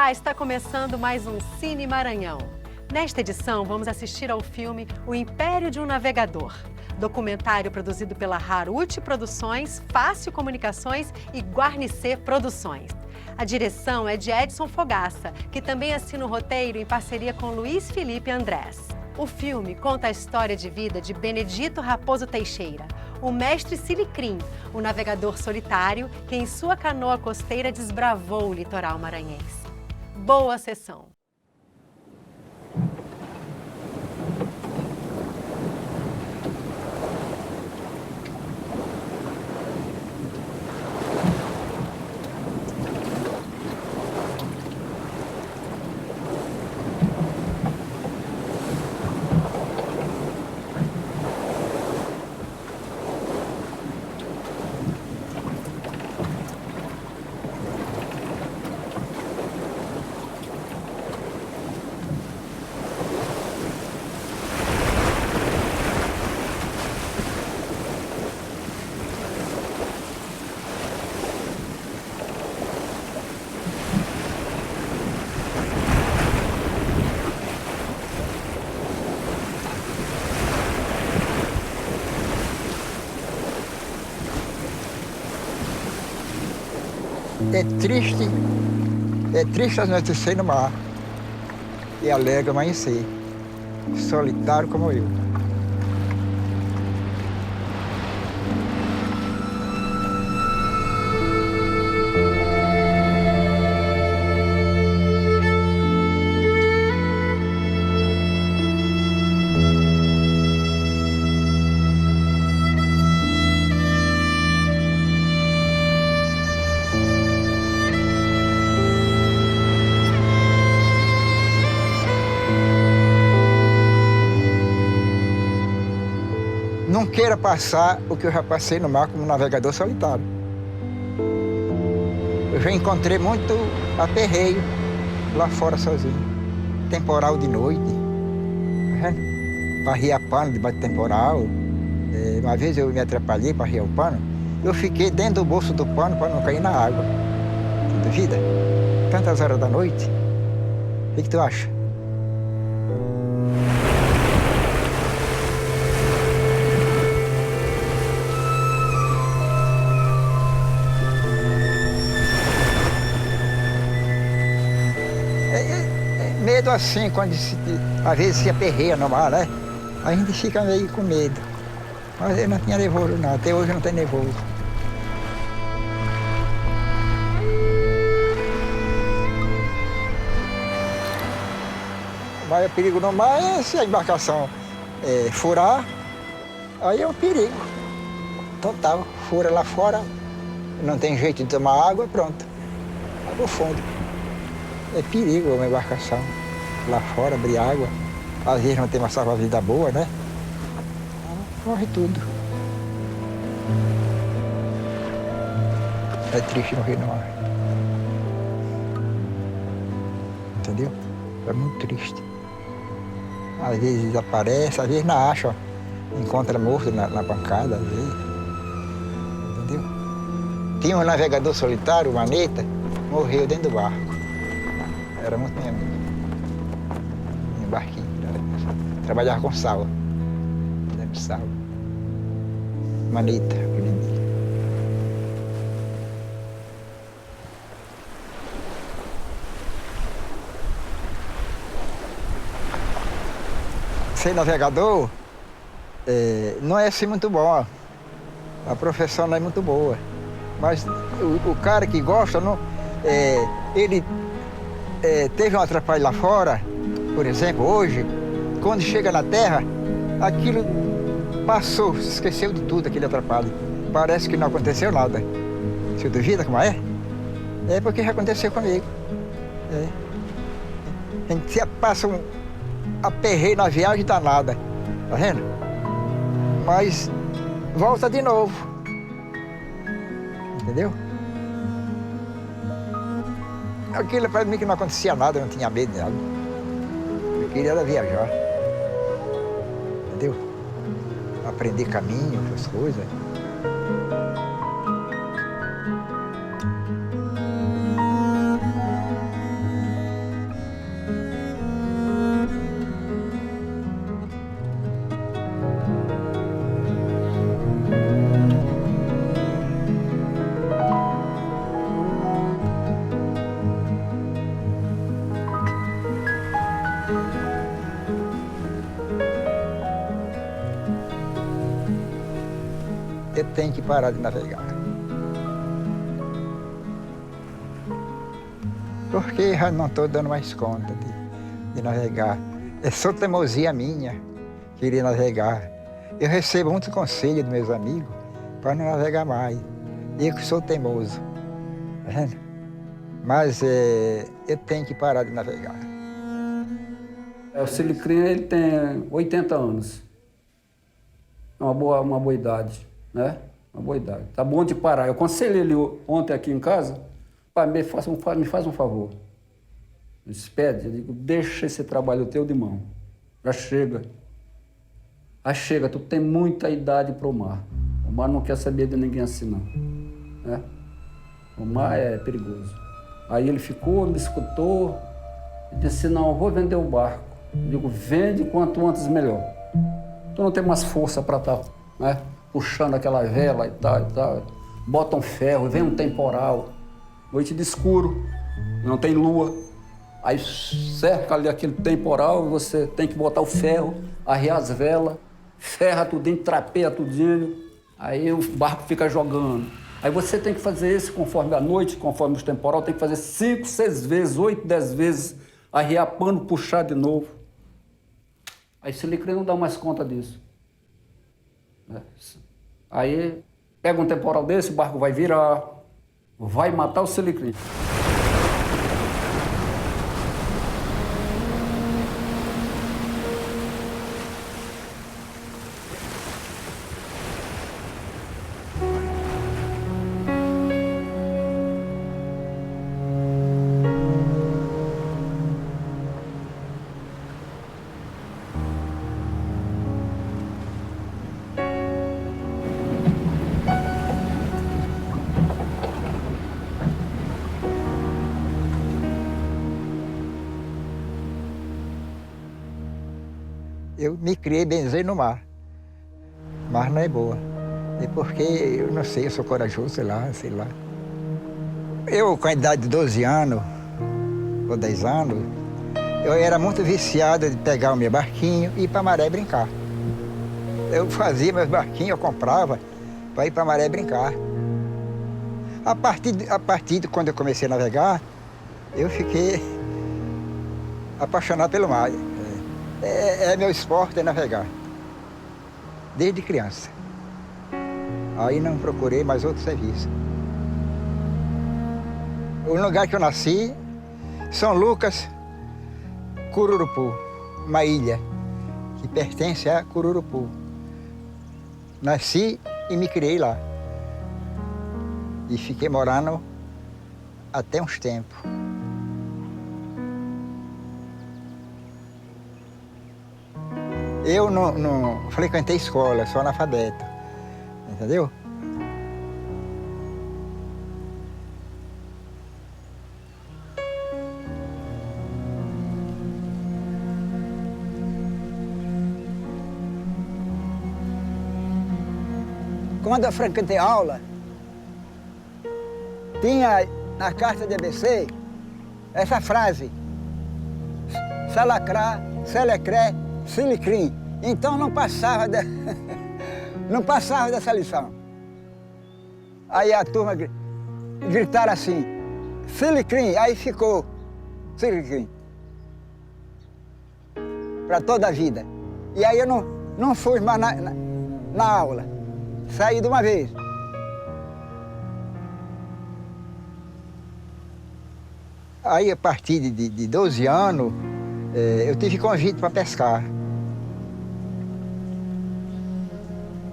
Olá, está começando mais um Cine Maranhão. Nesta edição, vamos assistir ao filme O Império de um Navegador, documentário produzido pela Haruti Produções, Fácil Comunicações e Guarnicê Produções. A direção é de Edson Fogaça, que também assina o roteiro em parceria com Luiz Felipe Andrés. O filme conta a história de vida de Benedito Raposo Teixeira, o mestre Silicrim, o navegador solitário que em sua canoa costeira desbravou o litoral maranhense. Boa sessão! É triste anoitecer no mar e alegre amanhecer, solitário como eu. Não queira passar o que eu já passei no mar como navegador solitário. Eu já encontrei muito aperreio lá fora sozinho. Temporal de noite, tá vendo? Para riar pano debaixo do temporal. Uma vez eu me atrapalhei para riar o pano, eu fiquei dentro do bolso do pano para não cair na água. Você duvida? Tantas horas da noite. O que tu acha? Medo assim, quando às vezes se aperreia no mar, né? A gente fica meio com medo. Mas eu não tinha nervoso não, até hoje eu não tenho nervoso. O maior perigo no mar é se a embarcação furar, aí é um perigo total. Fura lá fora, não tem jeito de tomar água, pronto. Água fundo. É perigo uma embarcação lá fora, abrir água. Às vezes não tem uma salva-vida boa, né? Morre tudo. É triste morrer no mar. Entendeu? É muito triste. Às vezes desaparece, às vezes não acha, encontra morto na pancada, às vezes. Entendeu? Tinha um navegador solitário, o Maneta, morreu dentro do barco. Era muito meu amigo. Em barquinho. Trabalhava com sal. Fazendo sal. Maneta, apelido. Ser navegador não é assim muito bom. A profissão não é muito boa. Mas o cara que gosta, não, ele teve um atrapalho lá fora, por exemplo, hoje, quando chega na terra, aquilo passou, se esqueceu de tudo, aquele atrapalho. Parece que não aconteceu nada. Você duvida como é? É porque já aconteceu comigo. A gente passa um aperreio na viagem danada, tá vendo? Mas volta de novo. Entendeu? Aquilo para mim que não acontecia nada, eu não tinha medo de nada. Eu queria era viajar. Entendeu? Aprender caminho, essas coisas. tenho que parar de navegar. Porque já não estou dando mais conta de navegar. É só teimosia minha querer navegar. Eu recebo muito conselho dos meus amigos para não navegar mais. Eu que sou teimoso. Tá vendo? Mas eu tenho que parar de navegar. O Silicrim, ele tem 80 anos. É uma boa idade, né? Uma boa idade. Tá bom de parar. Eu aconselhei ele ontem aqui em casa, pai, me faz um favor. Ele disse, pede, eu digo, deixa esse trabalho teu de mão. Já chega. Já chega, tu tem muita idade para o mar. O mar não quer saber de ninguém assim, não. Né? O mar é perigoso. Aí ele ficou, me escutou, e disse, não, eu vou vender o barco. Eu digo, vende quanto antes melhor. Tu não tem mais força para estar, né, puxando aquela vela e tal. Bota um ferro, vem um temporal, noite de escuro, não tem lua. Aí cerca ali aquele temporal, você tem que botar o ferro, arriar as velas, ferra tudinho, trapeia tudinho, aí o barco fica jogando. Aí você tem que fazer isso conforme a noite, conforme os temporal, tem que fazer 5, 6 vezes, 8, 10 vezes, arriar pano, puxar de novo. Aí Silicrim não dá mais conta disso. Aí pega um temporal desse, o barco vai virar, vai matar o Silicrim. Eu me criei benzei no mar, mas não é boa. É porque, eu não sei, eu sou corajoso, sei lá. Eu, com a idade de 12 anos, ou 10 anos, eu era muito viciado de pegar o meu barquinho e ir para a maré brincar. Eu fazia meus barquinhos, eu comprava para ir para a maré brincar. A partir de quando eu comecei a navegar, eu fiquei apaixonado pelo mar. Meu esporte é navegar, desde criança. Aí não procurei mais outro serviço. O lugar que eu nasci, São Lucas, Cururupu, uma ilha que pertence a Cururupu. Nasci e me criei lá. E fiquei morando até uns tempos. Eu não frequentei escola, sou analfabeto, entendeu? Quando eu frequentei aula, tinha na carta de ABC essa frase, salacrá, selecré, Silicrim. Então não passava dessa lição. Aí a turma gritaram assim, Silicrim, aí ficou Silicrim. Para toda a vida. E aí eu não fui mais na aula. Saí de uma vez. Aí a partir de 12 anos, eu tive convite para pescar.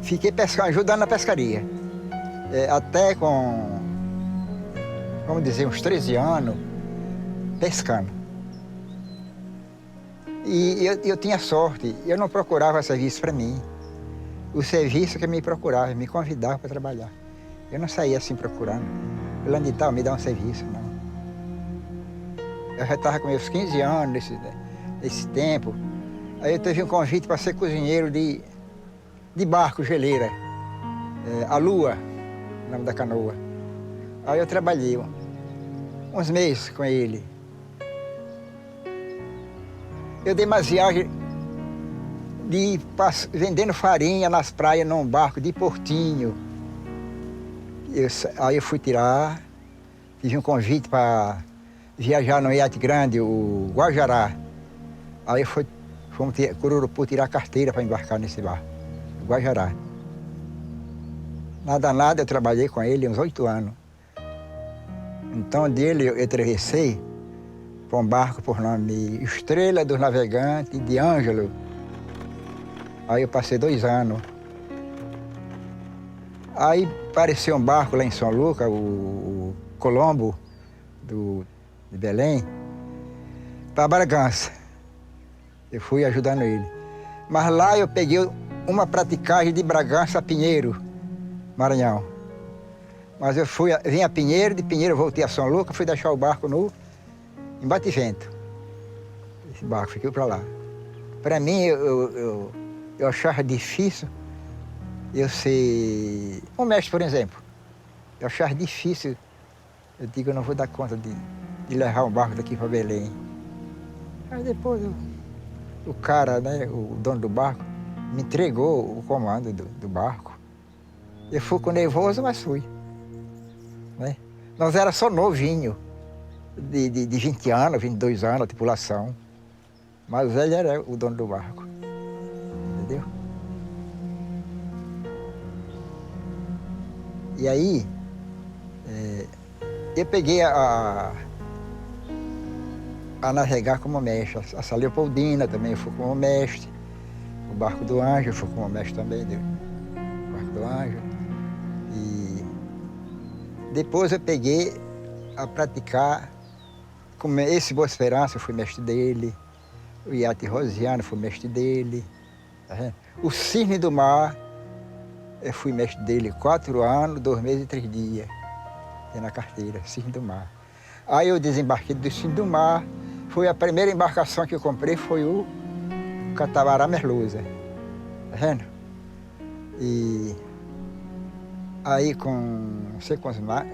Fiquei pescando, ajudando na pescaria. Até com, vamos dizer, uns 13 anos, pescando. E eu tinha sorte, eu não procurava serviço para mim. O serviço que me procurava, me convidava para trabalhar. Eu não saía assim procurando. Fulano de tal, me dá um serviço, não. Eu já estava com meus 15 anos nesse tempo. Aí eu tive um convite para ser cozinheiro de barco, geleira. A Lua, o nome da canoa. Aí eu trabalhei uns meses com ele. Eu dei umas viagens vendendo farinha nas praias num barco de Portinho. Aí eu fui tirar, tive um convite para viajar no iate grande, o Guajará. Aí fomos Cururupu tirar carteira para embarcar nesse barco, o Guajará. Nada, eu trabalhei com ele uns 8 anos. Então dele eu atravessei para um barco por nome Estrela dos Navegantes de Ângelo. Aí eu passei 2 anos. Aí apareceu um barco lá em São Lucas, o Colombo, de Belém, para Bragança. Eu fui ajudando ele. Mas lá eu peguei uma praticagem de Bragança a Pinheiro, Maranhão. Mas eu vim a Pinheiro, de Pinheiro eu voltei a São Lucas, fui deixar o barco em Bativento. Esse barco ficou para lá. Para mim, eu achava difícil eu ser um mestre, por exemplo. Eu achava difícil. Eu digo, eu não vou dar conta de levar um barco daqui para Belém. Aí depois o cara, né, o dono do barco, me entregou o comando do barco. Eu fui com nervoso, mas fui. Né? Nós era só novinho, de 20 anos, 22 anos, a tripulação. Mas ele era o dono do barco. Entendeu? E aí, eu peguei a navegar como mestre. A Leopoldina também eu fui como mestre. O Barco do Anjo eu fui como mestre também, do Barco do Anjo. E depois eu peguei a praticar, como esse Boa Esperança eu fui mestre dele. O Iate Rosiano eu fui mestre dele. Tá vendo? O Cisne do Mar, eu fui mestre dele 4 anos, 2 meses e 3 dias. Na carteira, Cisne do Mar. Aí eu desembarquei do Cisne do Mar. Foi a primeira embarcação que eu comprei, foi o Catamarã Merluza. Tá vendo? E aí com, não sei quantos mais,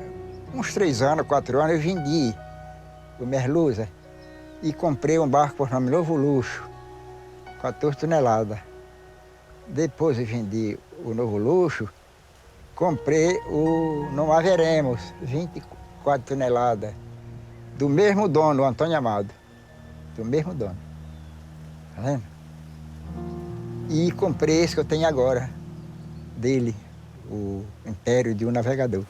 uns 3 anos, 4 anos, eu vendi o Merluza e comprei um barco por nome Novo Luxo, 14 toneladas. Depois eu vendi o Novo Luxo, comprei o Não Haveremos, 24 toneladas, do mesmo dono, o Antônio Amado, do mesmo dono. Tá vendo? E comprei esse que eu tenho agora, dele, o Império de um Navegador.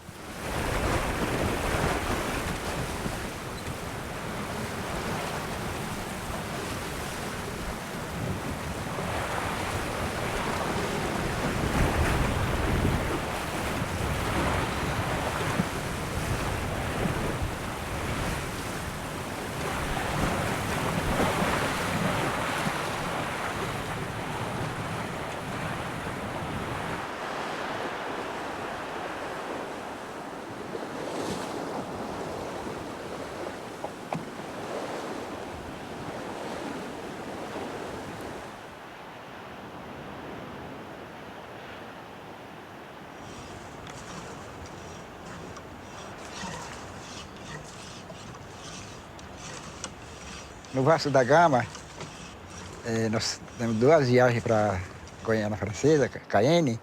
No Vasco da Gama, nós temos 2 viagens para Guiana Francesa, Cayenne,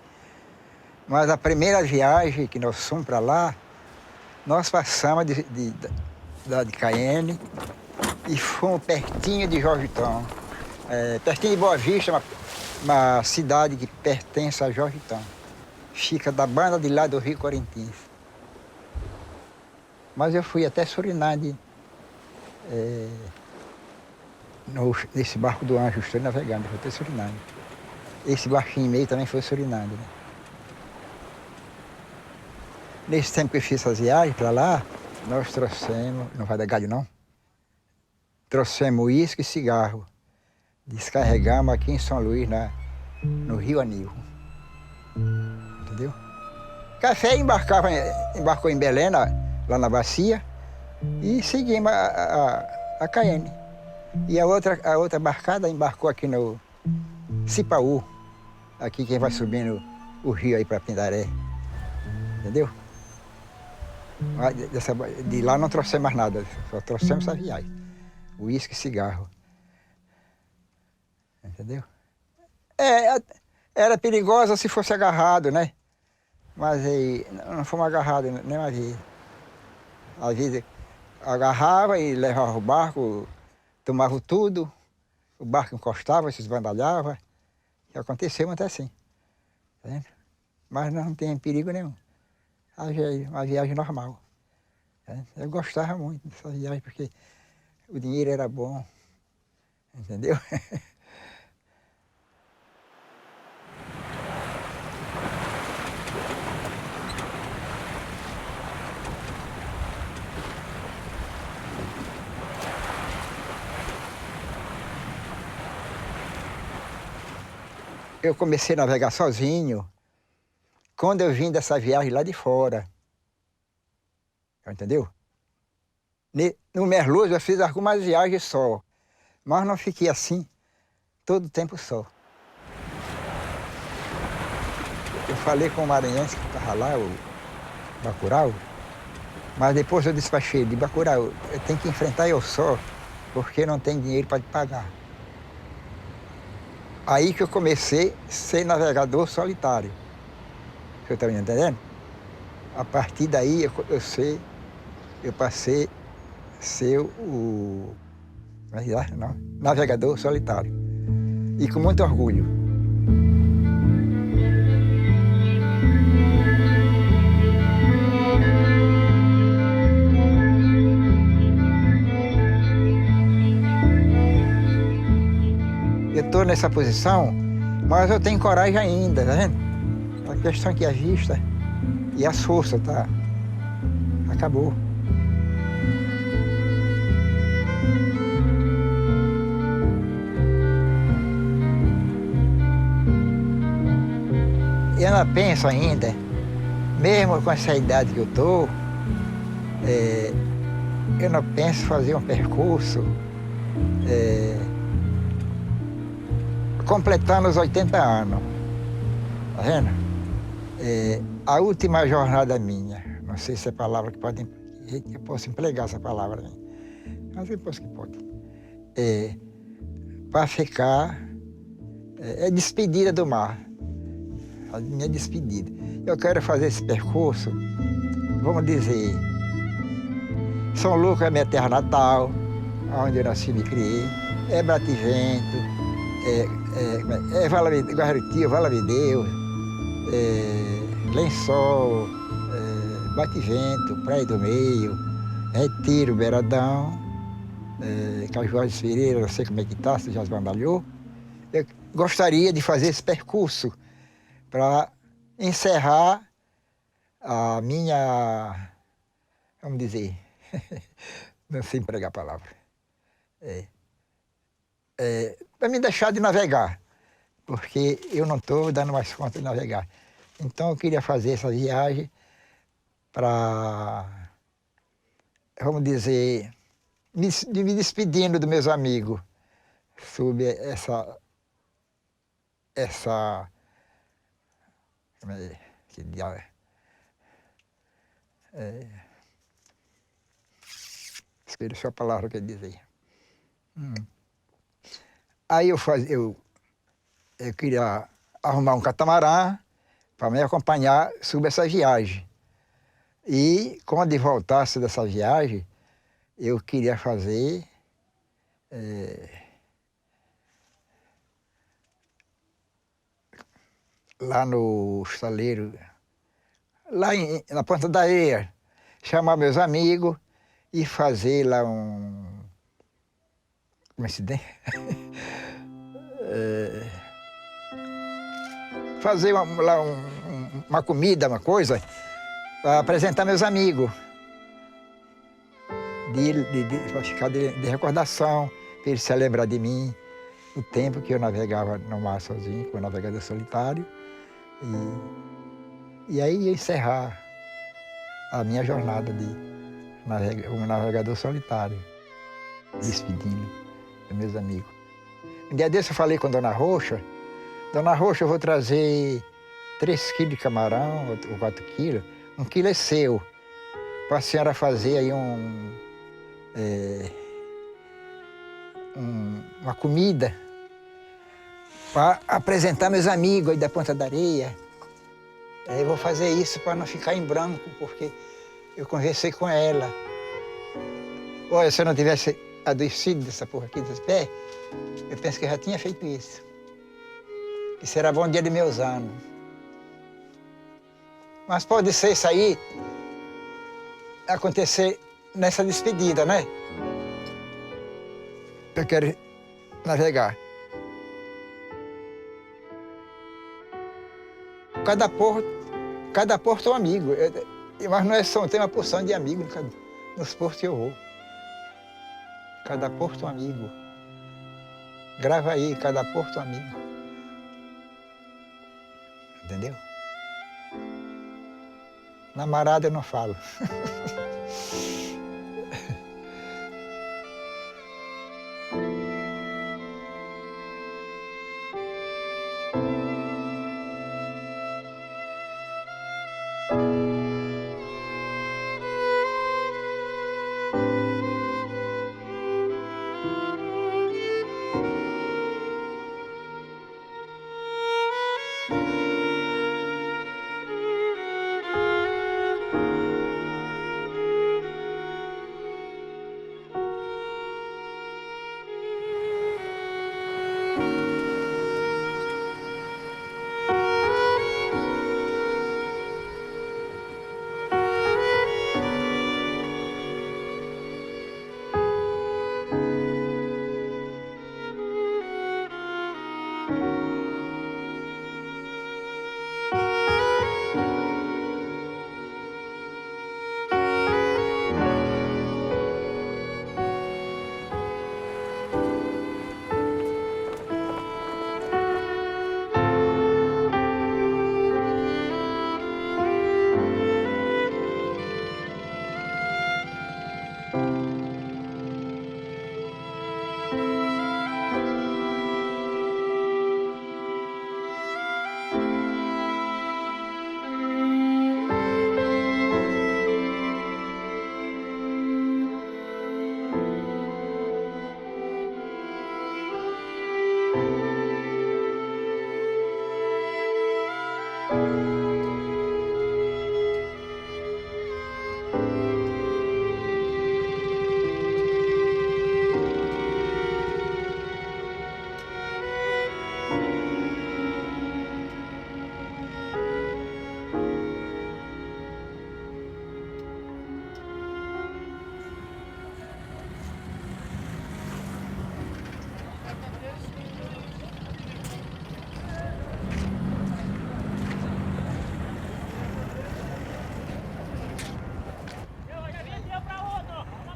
mas a primeira viagem que nós fomos para lá, nós passamos de Cayenne e fomos pertinho de Georgetown, pertinho de Boa Vista, uma cidade que pertence a Georgetown. Fica da banda de lá do Rio Corinthians. Mas eu fui até Suriname, nesse barco do Anjo, estou navegando, foi até Suriname. Esse barquinho meio também foi Suriname, né? Nesse tempo que eu fiz essas viagens para lá, nós trouxemos, não vai dar galho não, trouxemos uísque e cigarro. Descarregamos aqui em São Luís, no Rio Anil. Entendeu? Café embarcou em Belém, lá na bacia, e seguimos a Cayenne. E a outra barcada embarcou aqui no Cipaú, aqui quem vai subindo o rio aí para Pindaré. Entendeu? De lá não trouxemos mais nada, só trouxemos essa viagem. Uísque e cigarro. Entendeu? Era perigosa se fosse agarrado, né? Mas aí não fomos agarrados nenhuma vez. Às vezes agarrava e levava o barco, tomava tudo, o barco encostava, se esbandalhava. E aconteceu muito assim. Tá vendo? Mas não tem perigo nenhum. Uma viagem normal. Tá vendo? Eu gostava muito dessa viagem porque o dinheiro era bom. Entendeu? Eu comecei a navegar sozinho quando eu vim dessa viagem lá de fora. Entendeu? No Merluz eu fiz algumas viagens só, mas não fiquei assim todo o tempo só. Eu falei com o maranhense que estava lá, o Bacurau, mas depois eu despachei de Bacurau, eu tenho que enfrentar eu só, porque não tem dinheiro para te pagar. Aí que eu comecei a ser navegador solitário. Você está me entendendo? A partir daí eu passei a ser o navegador solitário. E com muito orgulho. Eu estou nessa posição, mas eu tenho coragem ainda, tá vendo? A questão que a vista e as forças, tá? Acabou. Eu não penso ainda, mesmo com essa idade que eu estou, eu não penso em fazer um percurso completando os 80 anos. Tá vendo? A última jornada minha, não sei se é palavra que pode, eu posso empregar essa palavra, né? Mas depois que pode. Para ficar, despedida do mar. A minha despedida. Eu quero fazer esse percurso, vamos dizer, São Lucas é minha terra natal, onde eu nasci e me criei, é Bativento, Guariti, Vala de Deus, Lençol, Bativento, Praia do Meio, Retiro, Beiradão, Cajuaz de Ferreira, não sei como é que está, se já esbandalhou. Eu gostaria de fazer esse percurso para encerrar a minha, vamos dizer, não sei empregar a palavra, para me deixar de navegar, porque eu não estou dando mais conta de navegar. Então eu queria fazer essa viagem para, vamos dizer, me despedindo dos meus amigos sob essa que diabo esqueci a palavra que eu ia dizer. Aí eu queria arrumar um catamarã para me acompanhar sobre essa viagem. E quando voltasse dessa viagem, eu queria fazer lá no estaleiro, lá na Ponta da Areia, chamar meus amigos e fazer lá como é que se diz? Fazer lá uma comida, uma coisa, para apresentar meus amigos, para ficar de recordação, para eles se lembrar de mim, o tempo que eu navegava no mar sozinho, com o navegador solitário. E aí ia encerrar a minha jornada de um navegador solitário, despedindo dos meus amigos. Um dia desse eu falei com Dona Roxa, eu vou trazer 3 quilos de camarão, ou 4 quilos, 1 quilo é seu, para a senhora fazer aí uma comida para apresentar meus amigos aí da Ponta da Areia. Aí eu vou fazer isso para não ficar em branco, porque eu conversei com ela. Olha, se eu não tivesse adoecido dessa porra aqui dos pés, eu penso que eu já tinha feito isso. Isso era bom dia de meus anos. Mas pode ser isso aí acontecer nessa despedida, né? Eu quero navegar. Cada porto é um amigo. Mas nós somos, tem uma porção de amigos nos portos que eu vou. Cada porto é um amigo. Grava aí, cada porto é um amigo. Entendeu? Namorada eu não falo.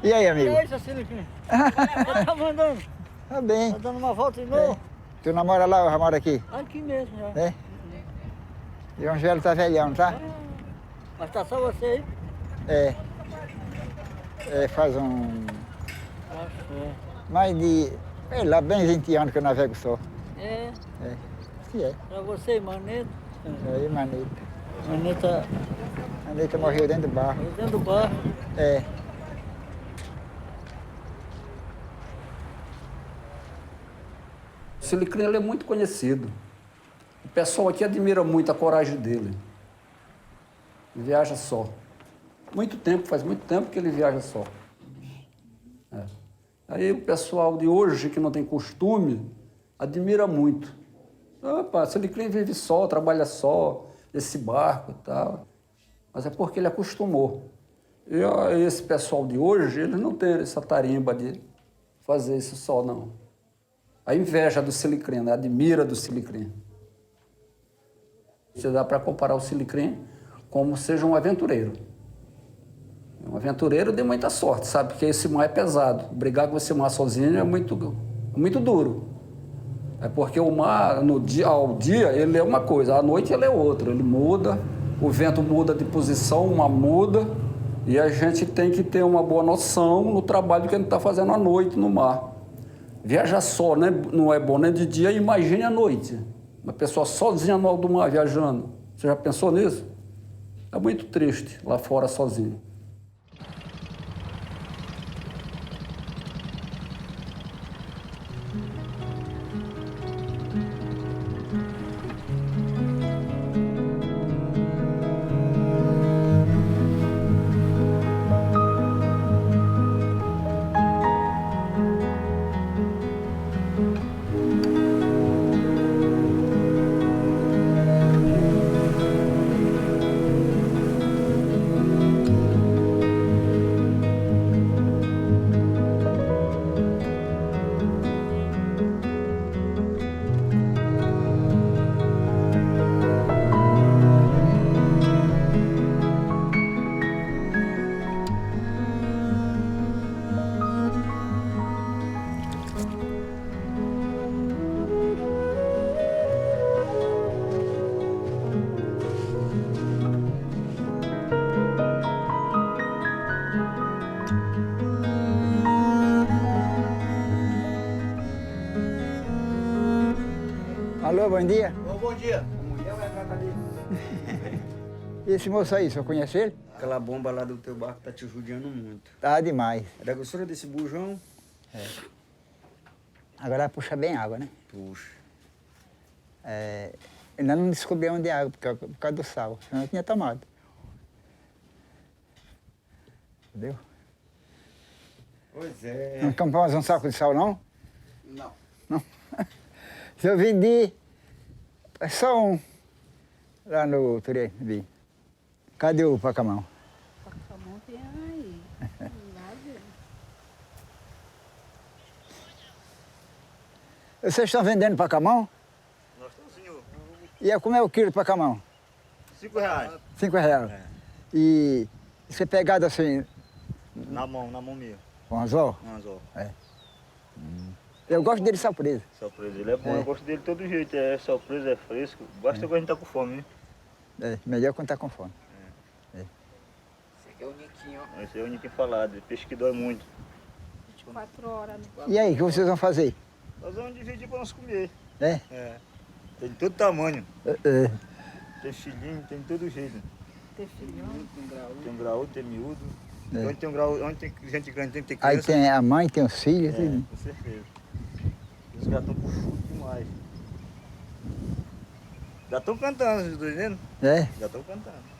E aí, amigo? E aí, seu Siliquinho? Tá mandando? Tá bem. Tá dando uma volta de novo? Tu namora lá ou já mora aqui? Aqui mesmo já. É? E o Angelo tá velhão, tá? Mas tá só você aí? É. É, faz um... Acho, é. mais de... sei lá, bem 20 anos que eu navego só. É, É. Se é. pra você e Maneta. Aí, Maneta. Maneta Maneta morreu dentro do barco. dentro do barco. É. O Silicrim ele é muito conhecido. O pessoal aqui admira muito a coragem dele. Ele viaja só. Faz muito tempo que ele viaja só. É. Aí o pessoal de hoje, que não tem costume, admira muito. Opa, Silicrim vive só, trabalha só, esse barco e tal. Mas é porque ele acostumou. E esse pessoal de hoje, eles não tem essa tarimba de fazer isso só, não. A inveja do Silicrim, né? Admira do Silicrim. Você dá para comparar o Silicrim como seja um aventureiro. Um aventureiro de muita sorte, sabe? Porque esse mar é pesado. Brigar com esse mar sozinho é muito duro. É porque o mar, ao dia, ele é uma coisa, à noite ele é outra. Ele muda, o vento muda de posição, o mar muda, e a gente tem que ter uma boa noção no trabalho que a gente está fazendo à noite no mar. Viajar só, né? Não é bom nem de dia, imagine à noite. Uma pessoa sozinha no alto do mar viajando. Você já pensou nisso? É muito triste lá fora sozinho. Alô, bom dia. Bom dia. E esse moço aí, o senhor conhece ele? Aquela bomba lá do teu barco tá te judiando muito. Tá demais. É da grossura desse bujão? Agora puxa bem água, né? Puxa. Ainda não descobri onde é água, por causa do sal. Senão eu tinha tomado. Entendeu? Pois é. Não compramos um saco de sal, não? Não. Não. Se eu vendi, é só um. Lá no Turê, vi. Cadê o pacamão? Pacamão tem aí. Lá dentro. Vocês estão vendendo pacamão? Nós estamos, senhor. E como é o quilo de pacamão? R$5. R$5. E isso é pegado assim, Na mão mesmo. com anzol? Um anzol. Eu gosto dele surpresa. Surpresa, ele é bom, eu gosto dele de todo jeito. É surpresa, é fresco. Basta que a gente tá com fome, né? Melhor quando tá com fome. Esse aqui é o Niquinho, ó. Esse é o Niquinho falado, peixe que dói muito. 24 horas. Né? E aí, o que vocês vão fazer? Nós vamos dividir para nós comer. É? Tem de todo tamanho. É. Tem filhinho, tem de todo jeito. Ter filhão. Tem graúdo, tem miúdo. É. Onde tem um grau, onde tem gente grande, tem que ter Aí criança. tem a mãe, tem os filhos. tudo. Com certeza. Os gatos estão puxando demais. Já estão cantando, vocês estão dizendo? É? Já estão cantando.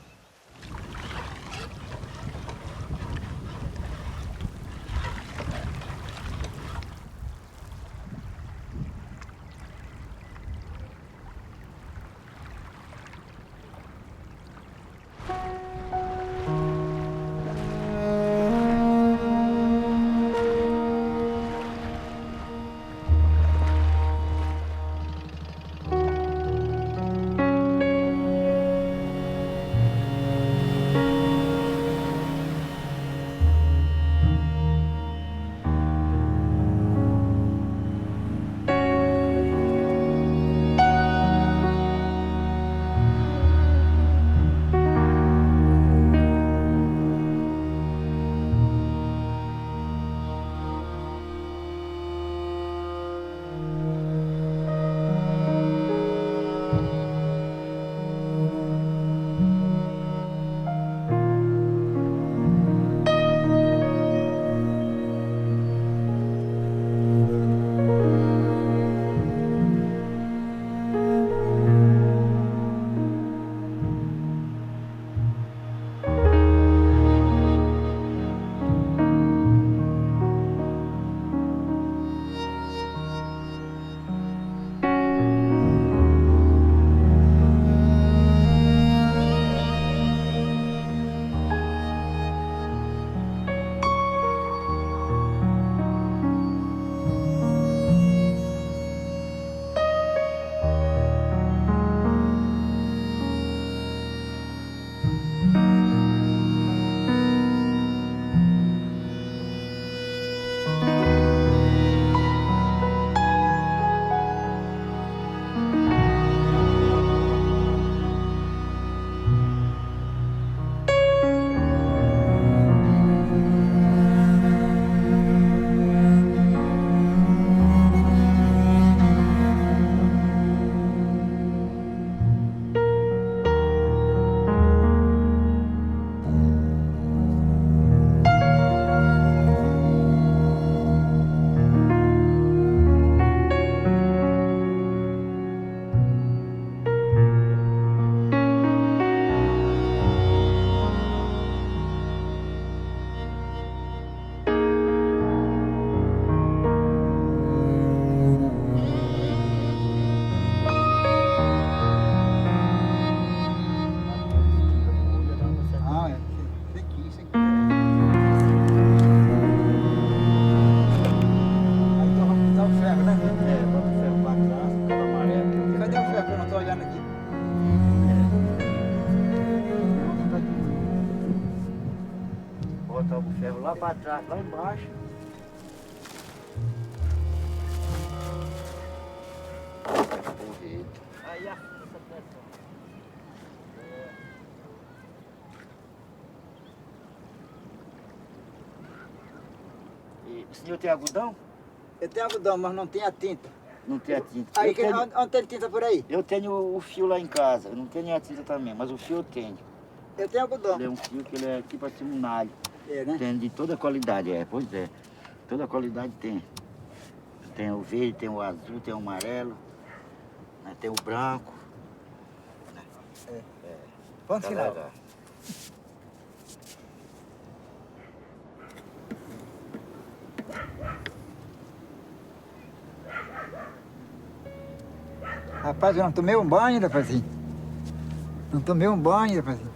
Lá para trás, lá embaixo. Aí afunda essa pressão. E o senhor tem algodão? Eu tenho algodão, mas não tem a tinta. Não tem a tinta. Aí, Eu tenho, onde tem tinta por aí? eu tenho o fio lá em casa. Eu não tenho a tinta também, mas o fio eu tenho. Eu tenho algodão. Ele é um fio que ele é tipo assim um nalho. É, né? Tem de toda qualidade, pois é. Toda qualidade tem. Tem o verde, tem o azul, tem o amarelo, né, tem o branco. Ponto Tá final. legal. Rapaz, eu não tomei um banho, rapazinho. Não tomei um banho, rapazinho.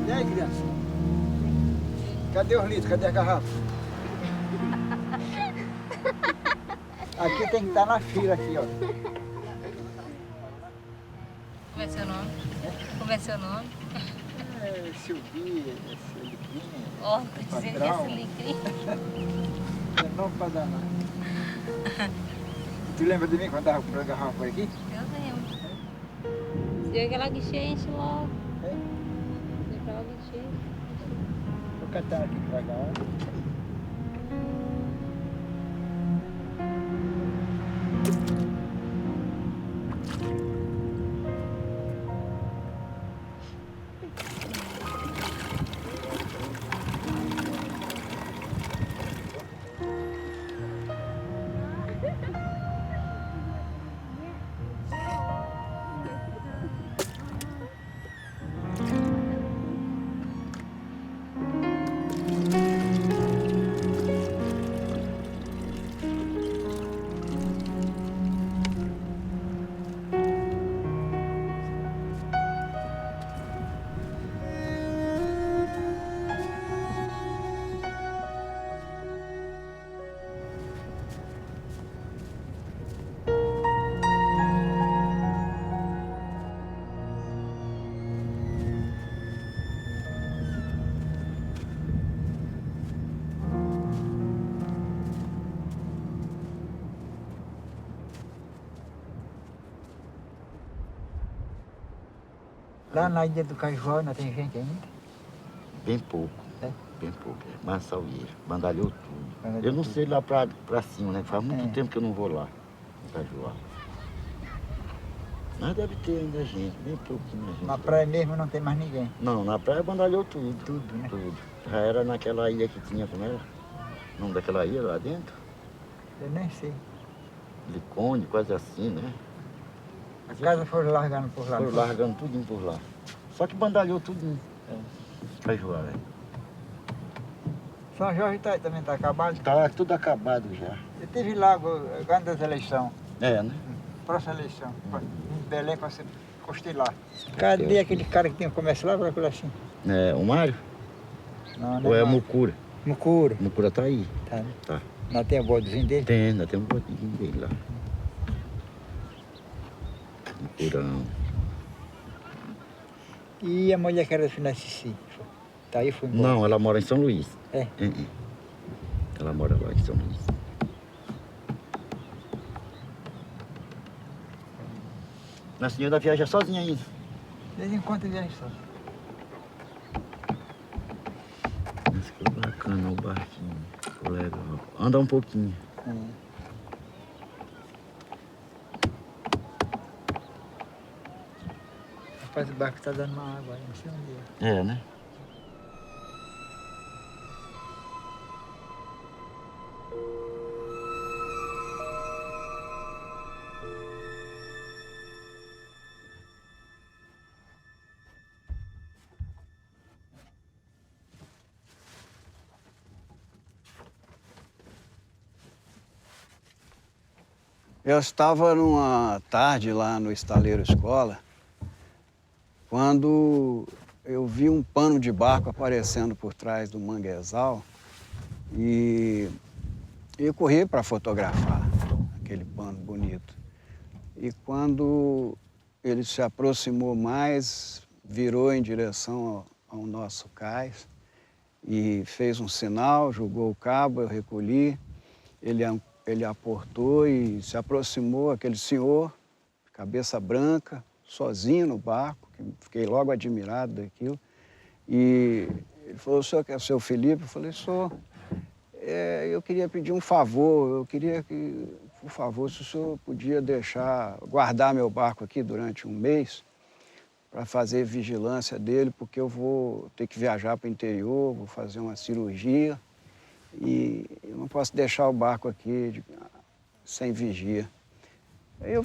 E aí, criança? Cadê os litros? Cadê a garrafa? Aqui tem que estar na fila, aqui, ó. Como é seu nome? Como é seu nome? É, Silvia, Silicrinha. Ó, tô dizendo que é Silicrim. É nome pra danar. Tu lembra de mim quando tava comprando garrafa por aqui? Eu lembro. Se eu que ela guichê, enche logo. É? Se eu que ela guichê. Vou catar aqui pra cá. Lá na ilha do Cajó ainda tem gente ainda? Bem pouco. É? Bem pouco. É. Massauíra. Bandalhou tudo. Bandalhou Eu não tudo. sei lá pra cima, né? Faz muito É. tempo que eu não vou lá. No Itajuá. Mas deve ter ainda gente. Bem pouquinho gente. Na praia mesmo não tem mais ninguém. Não, na praia bandalhou tudo. Tudo, né? Tudo. Já era naquela ilha que tinha, como era? O nome daquela ilha lá dentro? Eu nem sei. Liconde, quase assim, né? As casas foram largando por lá. Foram largando tudinho por lá. Só que bandalhou tudinho. Itajuá, velho. São Jorge também tá acabado. Tá tudo acabado já. Eu estive lá antes das eleições. É, né? Próxima eleição. Em Belém para você costelar. Cadê aquele cara que tem o comércio lá? Procura assim. É, o Mário? Não, Ou é mais. Mucura? Mucuro. Mucura tá aí. Tá, né? Tá. Não tem o bodezinho dele? Tem, ainda tem um botinho dele lá. Mucurão. E a mulher que era do Financici? Tá aí, foi embora? Não, ela mora em São Luís. É? Ela mora lá em São Luís. A senhora viaja sozinha ainda? De vez em quando viaja só. Mas que bacana o barquinho. Ficou legal. Anda um pouquinho. Rapaz, o barco tá dando uma água aí, não sei onde é. É, né? Eu estava numa tarde lá no Estaleiro Escola, quando eu vi um pano de barco aparecendo por trás do manguezal e eu corri para fotografar aquele pano bonito. E quando ele se aproximou mais, virou em direção ao nosso cais e fez um sinal, jogou o cabo, eu recolhi, ele aportou e se aproximou, aquele senhor, cabeça branca, sozinho no barco, que fiquei logo admirado daquilo. E ele falou, o senhor que é o seu Felipe? Eu falei, sou. Eu queria pedir um favor, eu queria que, por favor, se o senhor podia guardar meu barco aqui durante um mês para fazer vigilância dele, porque eu vou ter que viajar para o interior, vou fazer uma cirurgia e eu não posso deixar o barco aqui sem vigia. Aí eu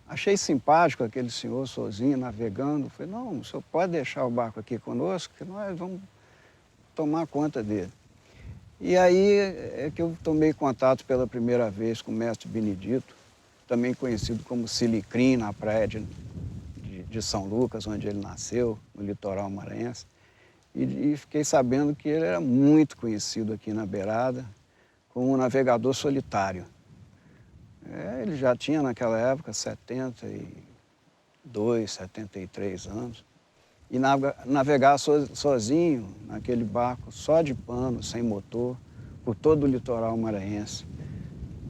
achei simpático aquele senhor sozinho, navegando. Falei, não, o senhor pode deixar o barco aqui conosco, que nós vamos tomar conta dele. E aí é que eu tomei contato pela primeira vez com o mestre Benedito, também conhecido como Silicrim, na praia de São Lucas, onde ele nasceu, no litoral maranhense. E fiquei sabendo que ele era muito conhecido aqui na beirada como um navegador solitário. Ele já tinha naquela época 72, 73 anos. E navegar sozinho naquele barco, só de pano, sem motor, por todo o litoral maranhense.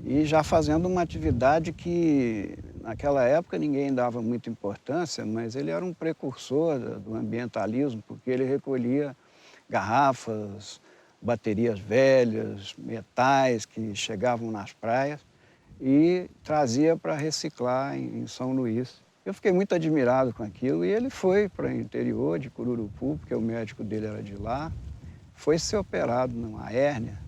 E já fazendo uma atividade que, naquela época, ninguém dava muita importância, mas ele era um precursor do ambientalismo, porque ele recolhia garrafas, baterias velhas, metais que chegavam nas praias e trazia para reciclar em São Luís. Eu fiquei muito admirado com aquilo e ele foi para o interior de Cururupu, porque o médico dele era de lá, foi ser operado numa hérnia.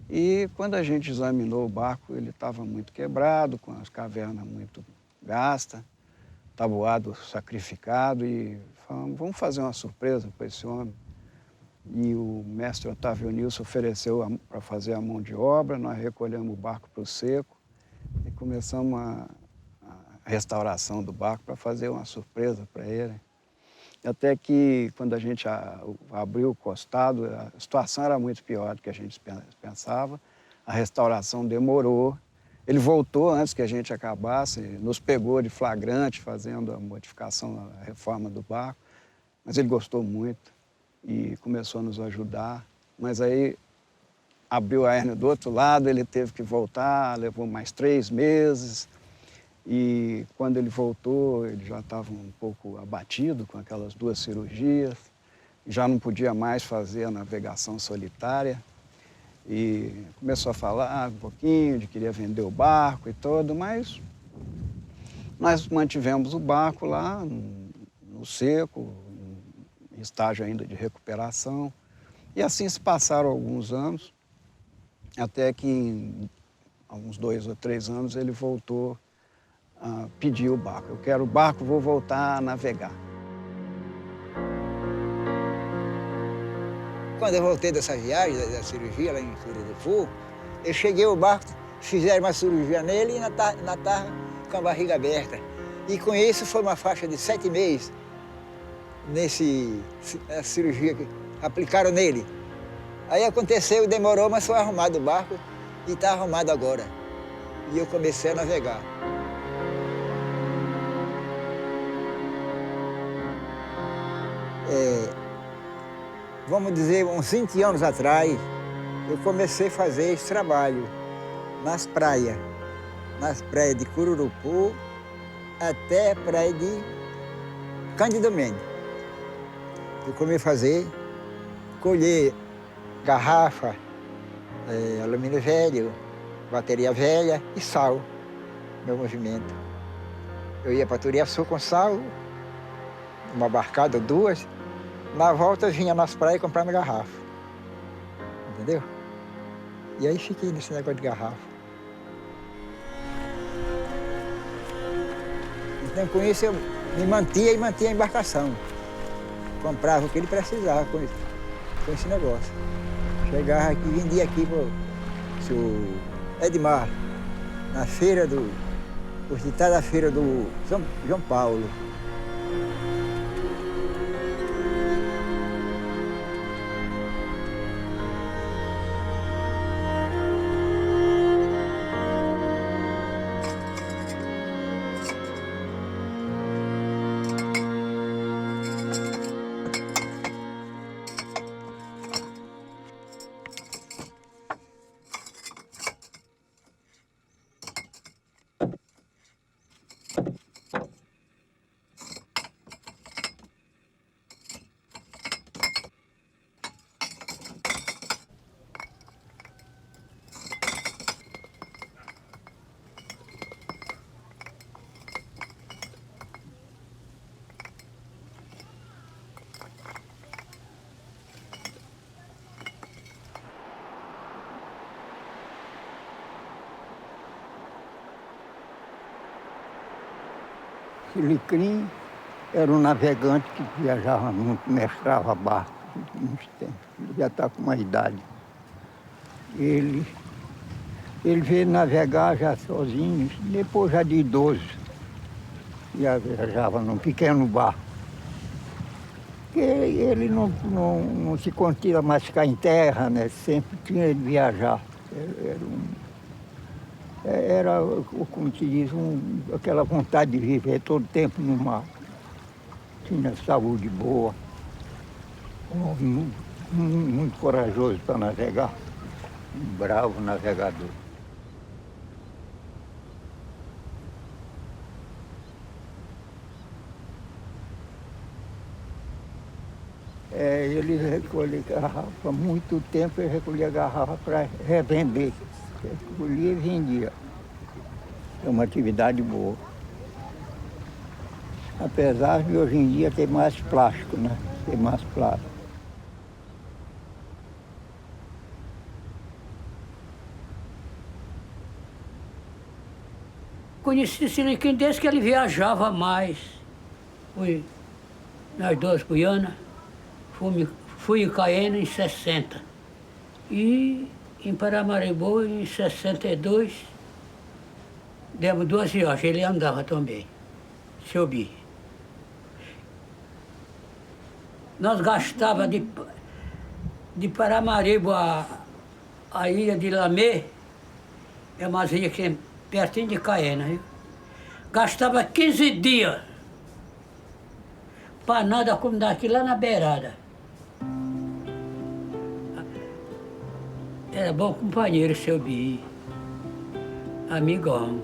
E quando a gente examinou o barco, ele estava muito quebrado, com as cavernas muito gastas, tabuado sacrificado, e falamos, vamos fazer uma surpresa para esse homem. E o mestre Otávio Nilson ofereceu para fazer a mão de obra, nós recolhemos o barco para o seco e começamos a restauração do barco para fazer uma surpresa para ele. Até que, quando a gente abriu o costado, a situação era muito pior do que a gente pensava. A restauração demorou. Ele voltou antes que a gente acabasse, nos pegou de flagrante fazendo a modificação, a reforma do barco. Mas ele gostou muito e começou a nos ajudar. Mas aí abriu a hérnia do outro lado, ele teve que voltar, levou mais 3 meses. E quando ele voltou, ele já estava um pouco abatido com aquelas 2 cirurgias, já não podia mais fazer a navegação solitária. E começou a falar um pouquinho de que queria vender o barco e tudo, mas nós mantivemos o barco lá no seco, em estágio ainda de recuperação. E assim se passaram alguns anos, até que em alguns 2 ou 3 anos ele voltou pedir o barco. Eu quero o barco, vou voltar a navegar. Quando eu voltei dessa viagem, da cirurgia lá em Cururupu, eu cheguei ao barco, fizeram uma cirurgia nele e ainda estava com a barriga aberta. E com isso foi uma faixa de 7 meses nessa cirurgia que aplicaram nele. Aí aconteceu, demorou, mas foi arrumado o barco e está arrumado agora. E eu comecei a navegar. Vamos dizer, uns 20 anos atrás, eu comecei a fazer esse trabalho nas praias de Cururupu até a praia de Cândido Mendes. Eu comecei a fazer, colher garrafa, alumínio velho, bateria velha e sal, meu movimento. Eu ia para Turiaçu com sal, uma barcada ou 2, na volta eu vinha nas praias comprando garrafa, entendeu? E aí fiquei nesse negócio de garrafa. Então com isso eu me mantia a embarcação. Comprava o que ele precisava com esse negócio. Chegava aqui, vendia aqui para o Edmar, na feira do... Hoje está na feira do São João Paulo. Silicrim era um navegante que viajava muito, mestrava barco uns tempos. Ele já está com uma idade. Ele veio navegar já sozinho, depois já de idoso. Já viajava num pequeno barco. Porque ele não se continha mais ficar em terra, né? Sempre tinha de viajar. Era, como se diz, aquela vontade de viver todo tempo no mar. Tinha saúde boa, muito corajoso para navegar, um bravo navegador. Ele recolhia garrafa, há muito tempo ele recolhia garrafa para revender. Recolhia e vendia. É uma atividade boa. Apesar de hoje em dia ter mais plástico, né? Ter mais plástico. Conheci Silicrim desde que ele viajava mais. Fui nas duas Guianas, fui em Caena em 60. E em Paramaribo, em 62, demos 2 viagens, ele andava também, Seu Bi. Nós gastava de Paramaribo a ilha de Lamé, é uma ilha que é pertinho de Caena, viu? Gastava 15 dias para nada como daqui lá na beirada. Era bom companheiro, Seu Bi, amigão.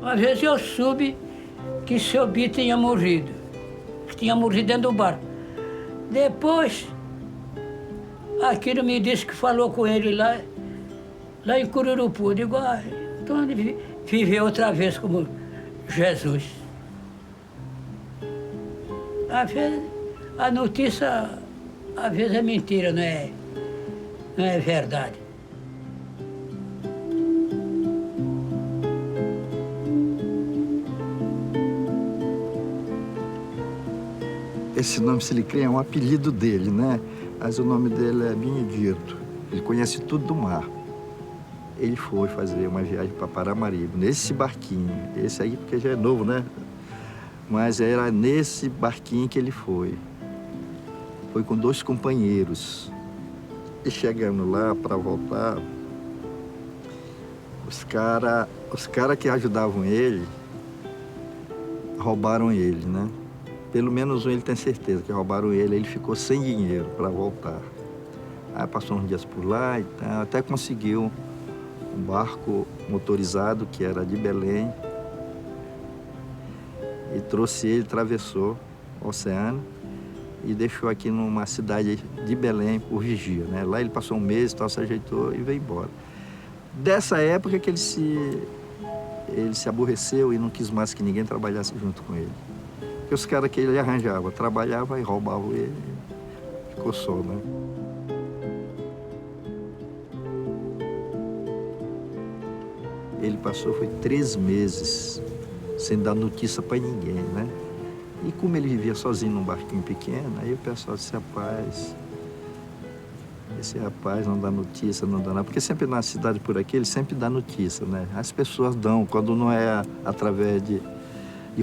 Às vezes eu soube que Seu Bi tinha morrido dentro do barco. Depois, aquilo me disse que falou com ele lá em Cururupu. Eu digo, então ele viveu outra vez como Jesus. Às vezes, a notícia, às vezes é mentira, não é verdade. Esse nome Silicrim é um apelido dele, né? Mas o nome dele é Benedito. Ele conhece tudo do mar. Ele foi fazer uma viagem para Paramaribo, nesse barquinho. Esse aí, porque já é novo, né? Mas era nesse barquinho que ele foi. Foi com 2 companheiros. E chegando lá para voltar, os cara que ajudavam ele roubaram ele, né? Pelo menos um ele tem certeza que roubaram ele ficou sem dinheiro para voltar. Aí passou uns dias por lá e tal, até conseguiu um barco motorizado que era de Belém e trouxe ele, atravessou o oceano e deixou aqui numa cidade de Belém por vigia, né? Lá ele passou um mês, tal, se ajeitou e veio embora. Dessa época que ele se aborreceu e não quis mais que ninguém trabalhasse junto com ele. Porque os caras que ele arranjava, trabalhavam e roubavam ele, ficou só, né? Ele passou, foi 3 meses sem dar notícia para ninguém, né? E como ele vivia sozinho num barquinho pequeno, aí o pessoal disse, rapaz, esse rapaz não dá notícia, não dá nada. Porque sempre na cidade por aqui, ele sempre dá notícia, né? As pessoas dão, quando não é através de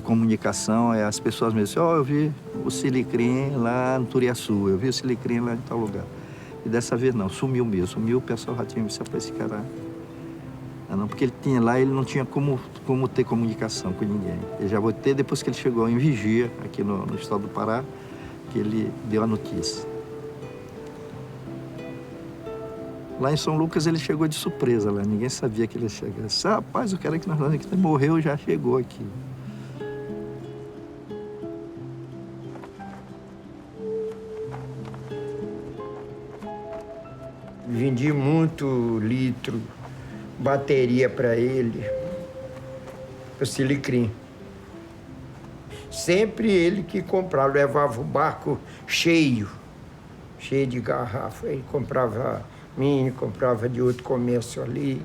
comunicação, é as pessoas mesmo dizem, eu vi o Silicrim lá no Turiaçu, eu vi o Silicrim lá em tal lugar. E dessa vez não, sumiu mesmo, sumiu, o pessoal já tinha visto para esse cara. Não, porque ele tinha lá, ele não tinha como ter comunicação com ninguém. Ele já vai ter depois que ele chegou em Vigia, aqui no estado do Pará, que ele deu a notícia. Lá em São Lucas ele chegou de surpresa, lá. Ninguém sabia que ele ia chegar. Disse, rapaz, o cara que nós aqui morreu já chegou aqui. Vendi muito litro, bateria para ele, o Silicrim. Sempre ele que comprava, levava o barco cheio de garrafa. Ele comprava mini, comprava de outro comércio ali.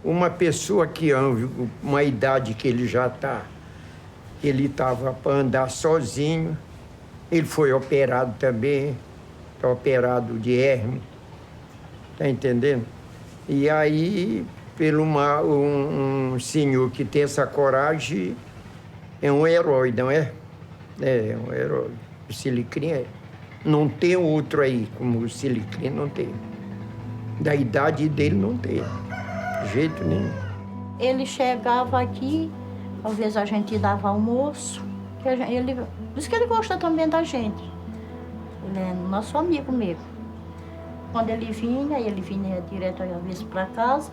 Uma pessoa que anda, uma idade que ele já está, ele estava para andar sozinho, ele foi operado também, está operado de hérnia, tá entendendo? E aí, pelo um senhor que tem essa coragem, é um herói, não é? É um herói. O Silicrim é. Não tem outro aí, como o Silicrim não tem. Da idade dele não tem, de jeito nenhum. Ele chegava aqui, às vezes a gente dava almoço, por isso que ele gosta também da gente. Ele é nosso amigo mesmo. Quando ele vinha direto às vezes para casa,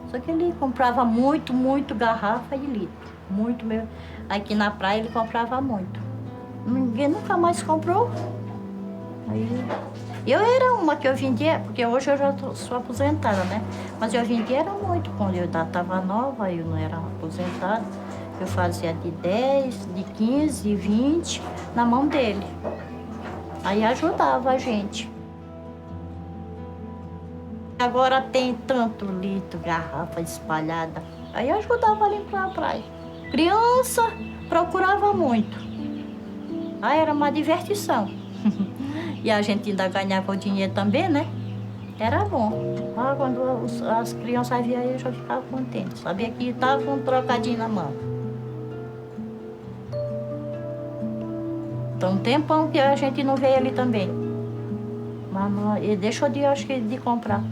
só que ele comprava muito garrafa de litro, muito mesmo. Aqui na praia ele comprava muito. Ninguém nunca mais comprou. Aí, eu era uma que eu vendia, porque hoje eu já sou aposentada, né? Mas eu vendia era muito, quando eu estava nova, eu não era aposentada. Eu fazia de 10, de 15, de 20 na mão dele. Aí ajudava a gente. Agora tem tanto litro, garrafa espalhada. Aí ajudava a limpar a praia. Criança procurava muito. Aí era uma divertição. E a gente ainda ganhava o dinheiro também, né? Era bom. Quando as crianças viam aí, eu já ficava contente. Sabia que estava um trocadinho na mão. Então, um tempão que a gente não veio ali também. Mas não, ele deixou de, acho que, de comprar.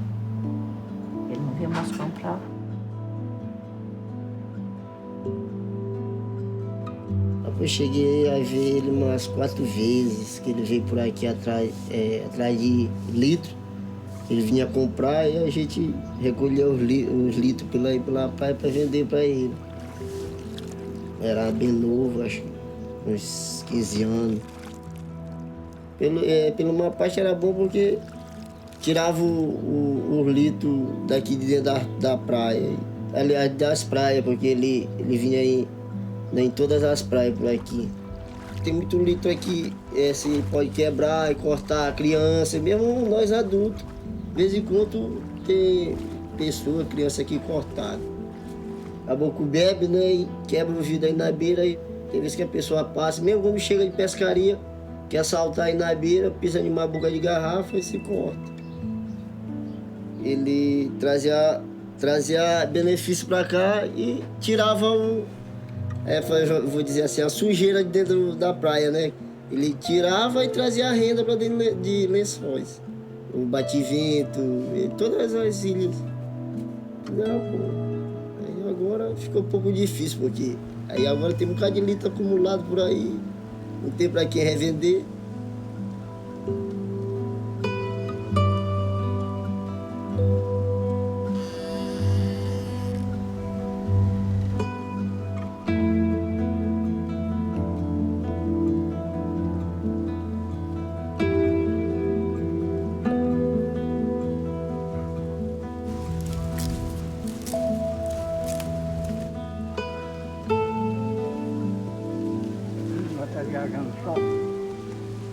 Ele não veio mais comprar. Eu cheguei a ver ele umas 4 vezes, que ele veio por aqui atrás de litro. Ele vinha comprar e a gente recolhia os litros pela praia para vender para ele. Era bem novo, acho que uns 15 anos. Pela uma parte era bom porque tirava o litro daqui de dentro da praia. Aliás, das praias, porque ele vinha em todas as praias por aqui. Tem muito litro aqui, assim, pode quebrar e cortar a criança, mesmo nós adultos. De vez em quando tem criança aqui cortada. A boca bebe, né, e quebra o vidro aí na beira. E tem vezes que a pessoa passa, mesmo quando chega de pescaria, quer saltar aí na beira, pisa em uma boca de garrafa e se corta. Ele trazia benefício para cá e tirava vou dizer assim, a sujeira de dentro da praia, né? Ele tirava e trazia a renda para dentro de Lençóis. O Bativento, todas as ilhas. Não, pô. Aí agora ficou um pouco difícil, porque aí agora tem um bocado de litro acumulado por aí, não tem para quem revender.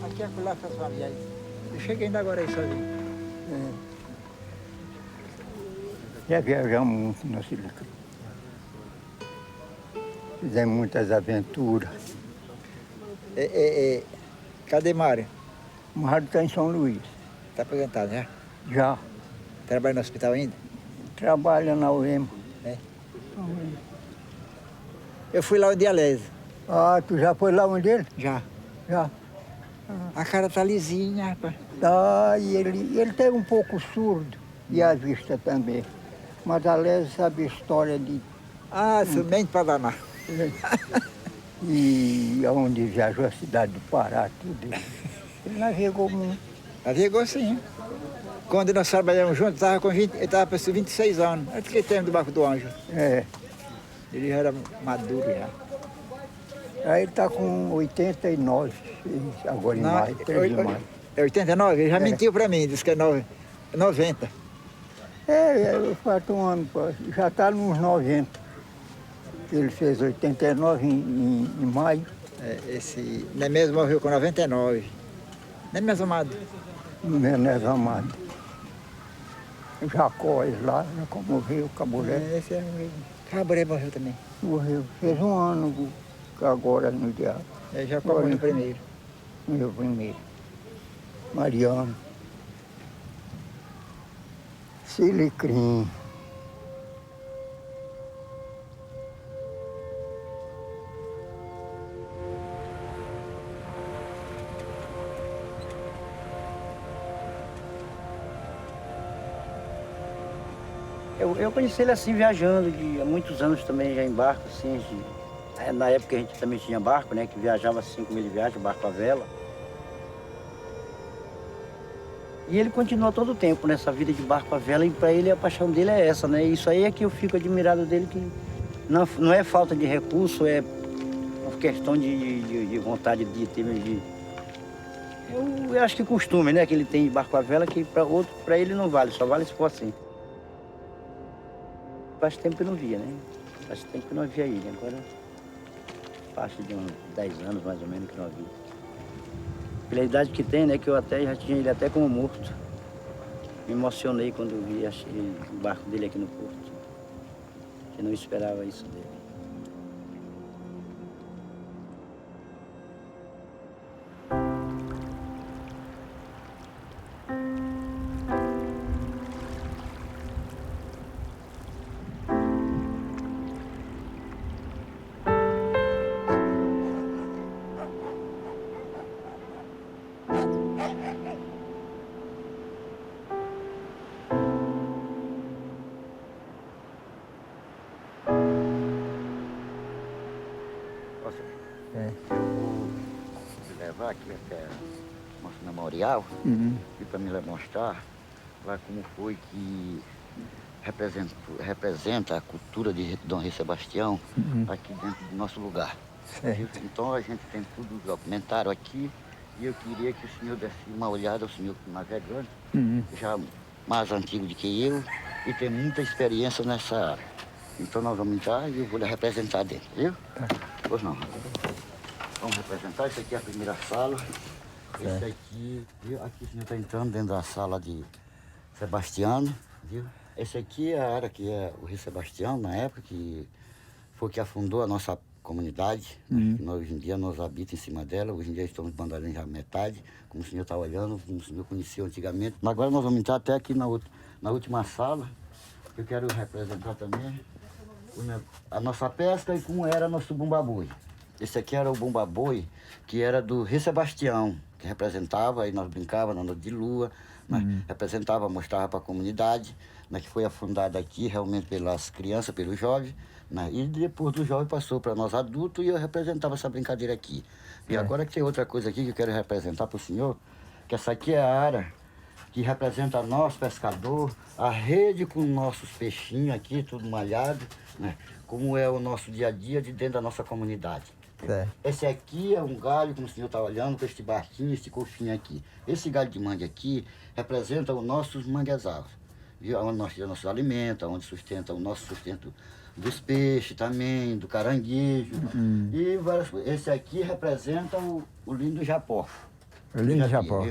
Aqui é lá faz uma viagem. Eu cheguei ainda agora aí sozinho. Já viajamos muito no Silicrim. Fizemos muitas aventuras. Cadê Mário? O marido está em São Luís. Está aposentado já? Já. Trabalha no hospital ainda? Trabalha na UEM. É. Eu fui lá o dialese. Ah, tu já foi lá onde ele? Já. Já. A cara tá lisinha, rapaz. Tá, e ele tem um pouco surdo e a vista também. Mas a Lese sabe a história de... Ah, somente para danar. E aonde viajou a cidade do Pará, tudo. Ele navegou muito. Navegou sim. Quando nós trabalhamos juntos, ele estava com 26 anos. Antes que ele teve do Barco do Anjo. É. Ele já era maduro já. Aí ele está com 89, agora em maio, 3 de maio. É 89? Ele já mentiu para mim, disse que é 90. Falta um ano, já está nos 90. Ele fez 89 em maio. Esse Nemésio morreu com 99. Nemésio Amado. Nemésio Amado. Jacó, lá, morreu, Caburé. Esse Caburé morreu também. Morreu, fez um ano agora no dia. Jacó morreu primeiro. Morreu primeiro. Mariano. Silicrim. Eu conheci ele assim, viajando, há muitos anos também já em barco, assim, na época a gente também tinha barco, né, que viajava 5 mil de viagem, barco à vela. E ele continua todo o tempo nessa vida de barco à vela, e para ele a paixão dele é essa, né, isso aí é que eu fico admirado dele, que não é falta de recurso, é por questão de vontade de ter, eu acho que costume, né, que ele tem de barco à vela, que para ele não vale, só vale se for assim. Faz tempo que eu não via, né? Faz tempo que eu não via ele. Agora, passa de uns 10 anos, mais ou menos, que não vi. Pela idade que tem, né? Que eu até já tinha ele até como morto. Me emocionei quando eu vi o barco dele aqui no porto. Eu não esperava isso dele. Aqui até nosso memorial e para me mostrar lá como foi que representa a cultura de Dom Rei Sebastião aqui dentro do nosso lugar. Então a gente tem tudo documentário aqui e eu queria que o senhor desse uma olhada, o senhor navegante, já mais antigo do que eu e tem muita experiência nessa área. Então nós vamos entrar e eu vou lhe representar dentro, viu? Pois não. Vamos representar, esse aqui é a primeira sala. Esse aqui, viu? Aqui o senhor está entrando dentro da sala de Sebastiano, viu? Esse aqui é a área que é o Rei Sebastião, na época, que foi que afundou a nossa comunidade. Nós, hoje em dia nós habitamos em cima dela, hoje em dia estamos bandalhando já metade, como o senhor está olhando, como o senhor conheceu antigamente. Agora nós vamos entrar até aqui na última sala, que eu quero representar também a nossa pesca e como era nosso bumba-boi. Esse aqui era o bumba-boi, que era do Rei Sebastião, que representava, aí nós brincávamos na noite de lua, mas representava, mostrava para a comunidade, né, que foi afundada aqui realmente pelas crianças, pelos jovens, né, e depois do jovem passou para nós adultos e eu representava essa brincadeira aqui. E agora que tem outra coisa aqui que eu quero representar para o senhor, que essa aqui é a área que representa nós, pescador, a rede com nossos peixinhos aqui, tudo malhado, né, como é o nosso dia a dia de dentro da nossa comunidade. Esse aqui é um galho, como o senhor está olhando, com este barquinho, este cofinho aqui. Esse galho de mangue aqui representa os nossos manguezais, viu? Onde nós tiramos nosso alimento, onde sustenta o nosso sustento dos peixes também, do caranguejo e várias coisas. Esse aqui representa o lindo Japó. O lindo Japó.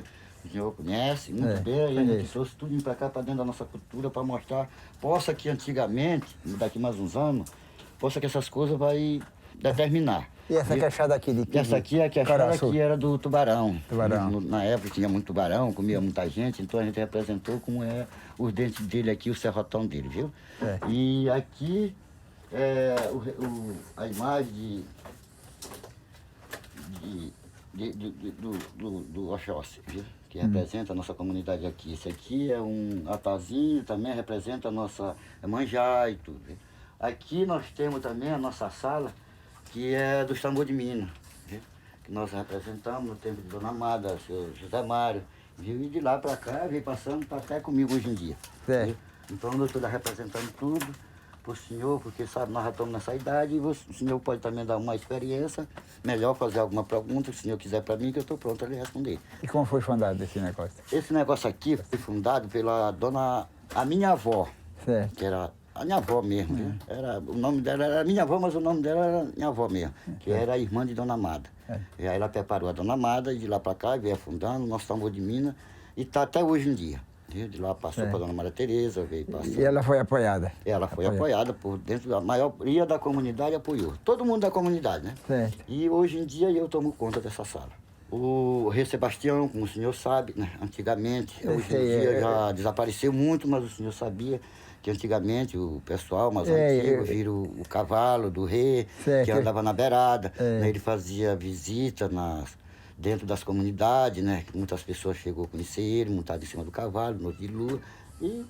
O senhor conhece muito bem, e a gente trouxe tudo para cá, para dentro da nossa cultura, para mostrar. Possa que antigamente, daqui mais uns anos, possa que essas coisas vai determinar. E essa queixada aqui de que? Essa aqui, a queixada Caraçu. aqui era do tubarão. Tubarão. Na época tinha muito tubarão, comia muita gente, então a gente representou como é os dentes dele aqui, o serrotão dele, viu? É. E aqui é a imagem do Oxóssi, viu? Que representa a nossa comunidade aqui. Esse aqui é um atazinho, também representa a nossa manjá e tudo. Viu? Aqui nós temos também a nossa sala, que é dos tambor de Minas, viu? Que nós representamos no tempo de Dona Amada, seu José Mário, viu? E de lá para cá, veio passando para até comigo hoje em dia. Viu? Então eu estou representando tudo para o senhor, porque sabe, nós já estamos nessa idade e o senhor pode também dar uma experiência, melhor fazer alguma pergunta, se o senhor quiser para mim, que eu estou pronto a lhe responder. E como foi fundado esse negócio? Esse negócio aqui foi fundado pela a minha avó, Certo. que era a minha avó mesmo, viu? O nome dela era minha avó, mas o nome dela era minha avó mesmo, que era a irmã de Dona Amada. E aí ela preparou a Dona Amada e de lá para cá veio afundando, nosso tambor de Minas, e está até hoje em dia. Viu? De lá passou para Dona Maria Tereza, veio passando. E ela foi apoiada? Ela foi apoiada por dentro da maioria da comunidade, apoiou. Todo mundo da comunidade, né? Certo. E hoje em dia eu tomo conta dessa sala. O Rei Sebastião, como o senhor sabe, né? Antigamente, hoje em dia já desapareceu muito, mas o senhor sabia que antigamente o pessoal mais antigo vira o cavalo do rei, que andava na beirada, né? Ele fazia visita dentro das comunidades, né? Muitas pessoas chegou a conhecer ele, montado em cima do cavalo, noite de lua, e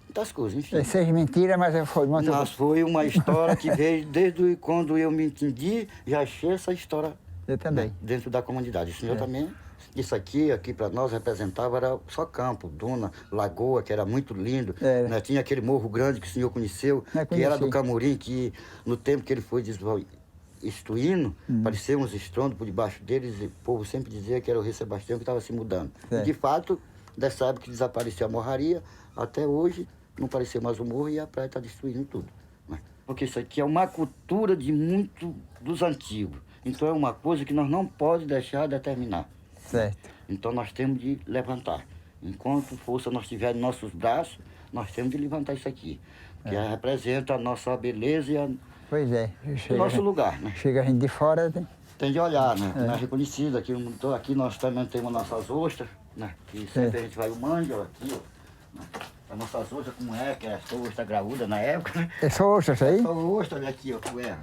muitas coisas, enfim. Isso é mentira, mas foi muito... Mas foi uma história que veio desde quando eu me entendi, já achei essa história. Eu também. Né? Dentro da comunidade. O senhor também, isso aqui para nós representava era só campo, duna, lagoa, que era muito lindo. Né? Tinha aquele morro grande que o senhor conheceu, que era do Camurim, que no tempo que ele foi destruindo, apareciam uns estrondos por debaixo deles e o povo sempre dizia que era o Rei Sebastião que estava se mudando. E de fato, dessa época que desapareceu a morraria, até hoje não apareceu mais o morro e a praia está destruindo tudo. Né? Porque isso aqui é uma cultura de muito dos antigos. Então é uma coisa que nós não podemos deixar de terminar. Certo. Então nós temos de levantar. Enquanto força nós tivermos em nossos braços, nós temos de levantar isso aqui. Que representa a nossa beleza e Pois é. o nosso lugar, né? Chega a gente de fora, tem de olhar, né? Não é reconhecido. Aqui nós também temos nossas ostras, né? Que sempre a gente vai o mangue, ó, aqui, ó. Né? As nossas ostras como é, que é só ostra graúda na época, né? É só ostra isso aí? É só ostra, olha aqui, ó, como é.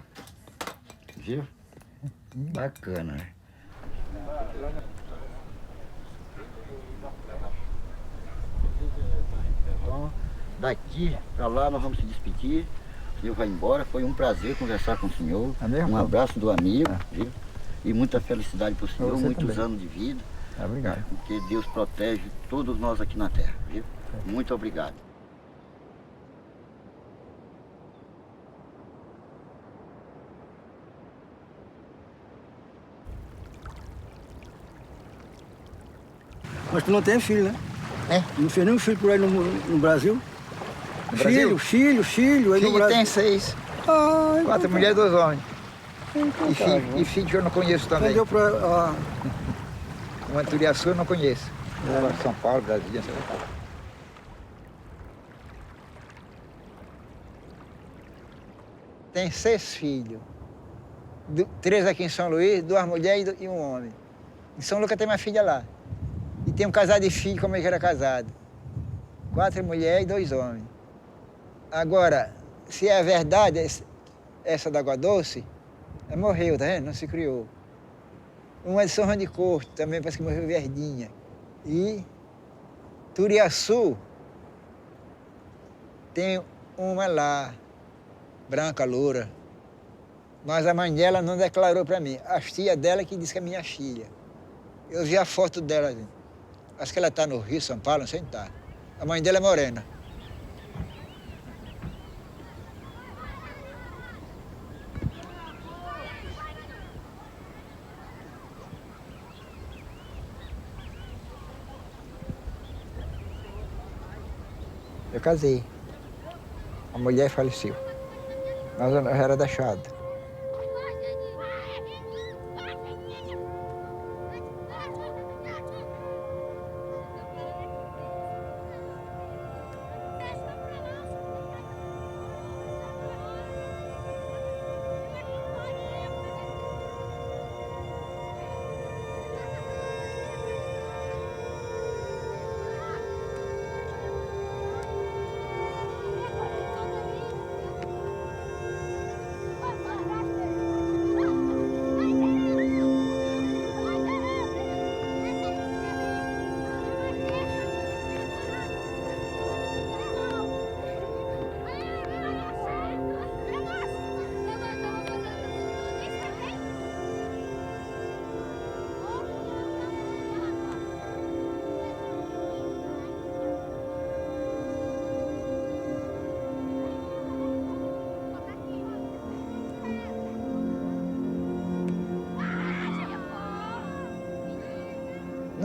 Viu? Bacana, né? Então, daqui para lá nós vamos se despedir. O senhor vai embora. Foi um prazer conversar com o senhor. Um abraço do amigo, viu? E muita felicidade para o senhor, muitos anos de vida. Obrigado. Porque Deus protege todos nós aqui na terra, viu? Muito obrigado. Mas tu não tem filho, né? Não fez nenhum filho por aí no Brasil? No Brasil? Filho. Aí no Brasil. Tem 6. 4 mulheres e 2 homens. E filho que eu não conheço também. Entendeu O Anturiaçu eu não conheço. São Paulo, Brasília, São Paulo. Tem 6 filhos. 3 aqui em São Luís, 2 mulheres e 1 homem. Em São Lucas tem uma filha lá. E tem um casado de filho, como ele era casado. 4 mulheres e 2 homens. Agora, se é verdade, essa da Água Doce, ela morreu, tá vendo? Não se criou. Uma de São João de Corte, também parece que morreu verdinha. E Turiaçu tem uma lá, branca, loura. Mas a mãe dela não declarou para mim. A tia dela que disse que é minha filha. Eu vi a foto dela. Acho que ela está no Rio, São Paulo, não sei onde está. A mãe dela é morena. Eu casei. A mulher faleceu. Mas eu era deixado.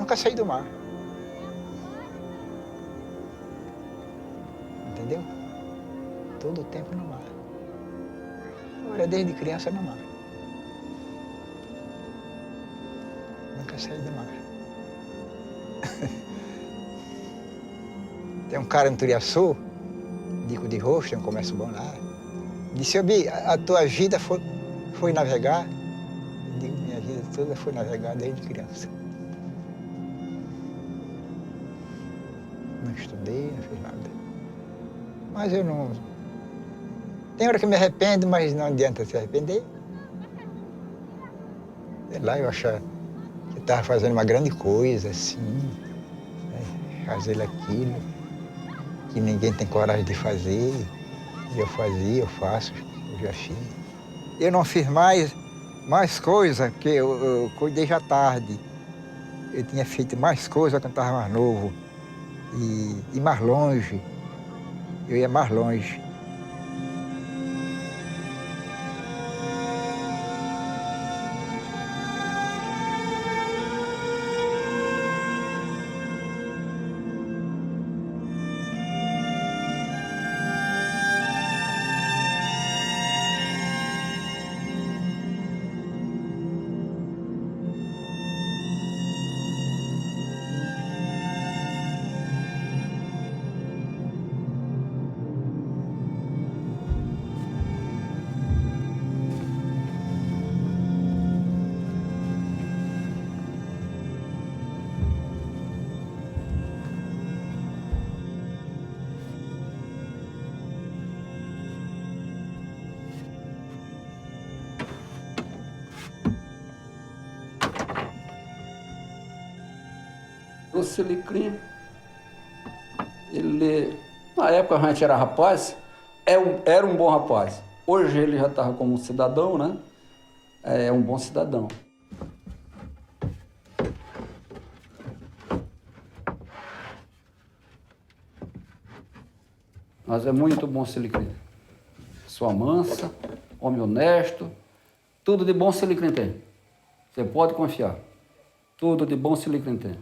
nunca saí do mar. Entendeu? Todo o tempo no mar. Agora, desde criança no mar. Nunca saí do mar. Tem um cara no Turiaçu, Dico de Roxo, tem um comércio bom lá. Disse, Bi, a tua vida foi navegar? Eu digo, minha vida toda foi navegar desde criança. Não estudei, não fiz nada. Mas eu não... Tem hora que me arrependo, mas não adianta se arrepender. Sei lá, eu achava que estava fazendo uma grande coisa, assim, né? Fazer aquilo que ninguém tem coragem de fazer. E eu fazia, eu faço, eu já fiz. Eu não fiz mais coisa, porque eu cuidei já tarde. Eu tinha feito mais coisa quando estava mais novo. E mais longe. Eu ia mais longe. O Silicrim, ele, na época a gente era rapaz, era um bom rapaz. Hoje ele já estava como um cidadão, né? É um bom cidadão. Mas é muito bom Silicrim. Pessoa mansa, homem honesto, tudo de bom Silicrim tem. Você pode confiar. Tudo de bom Silicrim tem.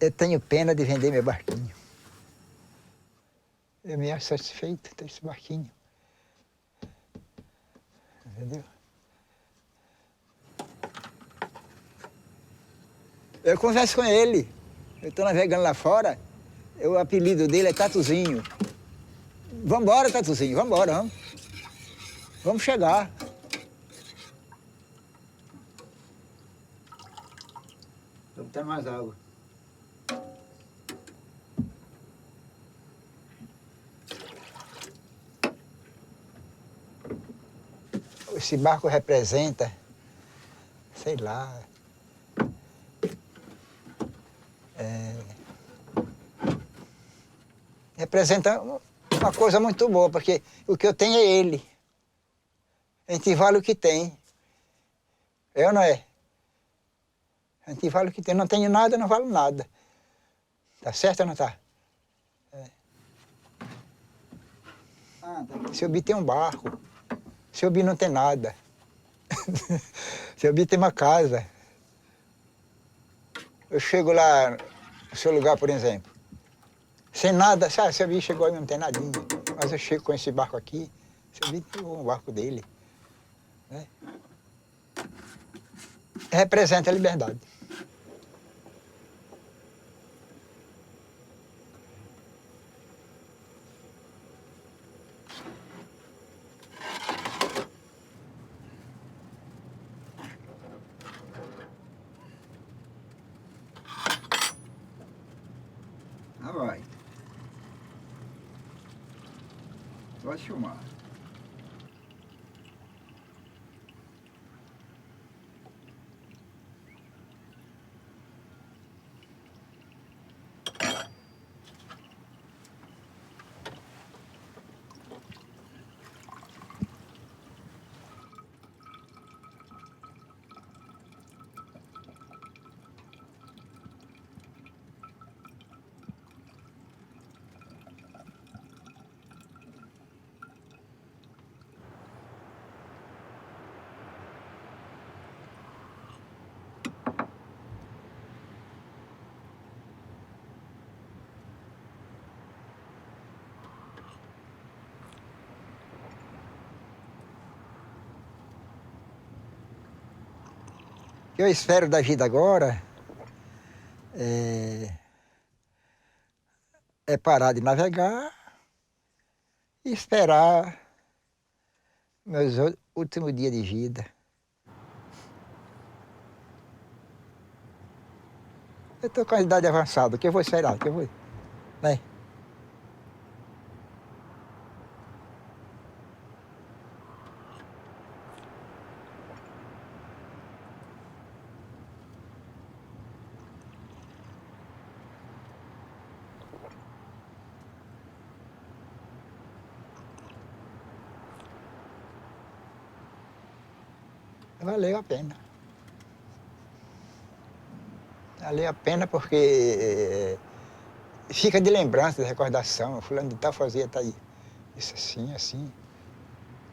Eu tenho pena de vender meu barquinho. Eu me acho satisfeito de ter esse barquinho. Entendeu? Eu converso com ele. Eu estou navegando lá fora. O apelido dele é Tatuzinho. Vamos embora, Tatuzinho, vamos embora, vamos. Vamos chegar. Vamos ter mais água. Esse barco representa, sei lá, representa uma coisa muito boa, porque o que eu tenho é ele. A gente vale o que tem. Eu não é. A gente vale o que tem. Não tenho nada, não valo nada. Tá certo ou não tá? Se eu vi tem um barco. Se eu vi não tem nada. Se eu vi tem uma casa. Eu chego lá no seu lugar, por exemplo, sem nada, sabe? Se eu vi chegou aí não tem nadinha. Mas eu chego com esse barco aqui, se eu vi tem um barco dele. Né? Representa a liberdade. Vai. Pode filmar. que eu espero da vida agora é parar de navegar e esperar meus últimos dias de vida. Eu estou com a idade avançada, o que eu vou esperar? O que eu vou, né? Valeu a pena. Valeu a pena porque fica de lembrança, de recordação. Fulano de tal fazia tá aí. Isso assim, assim.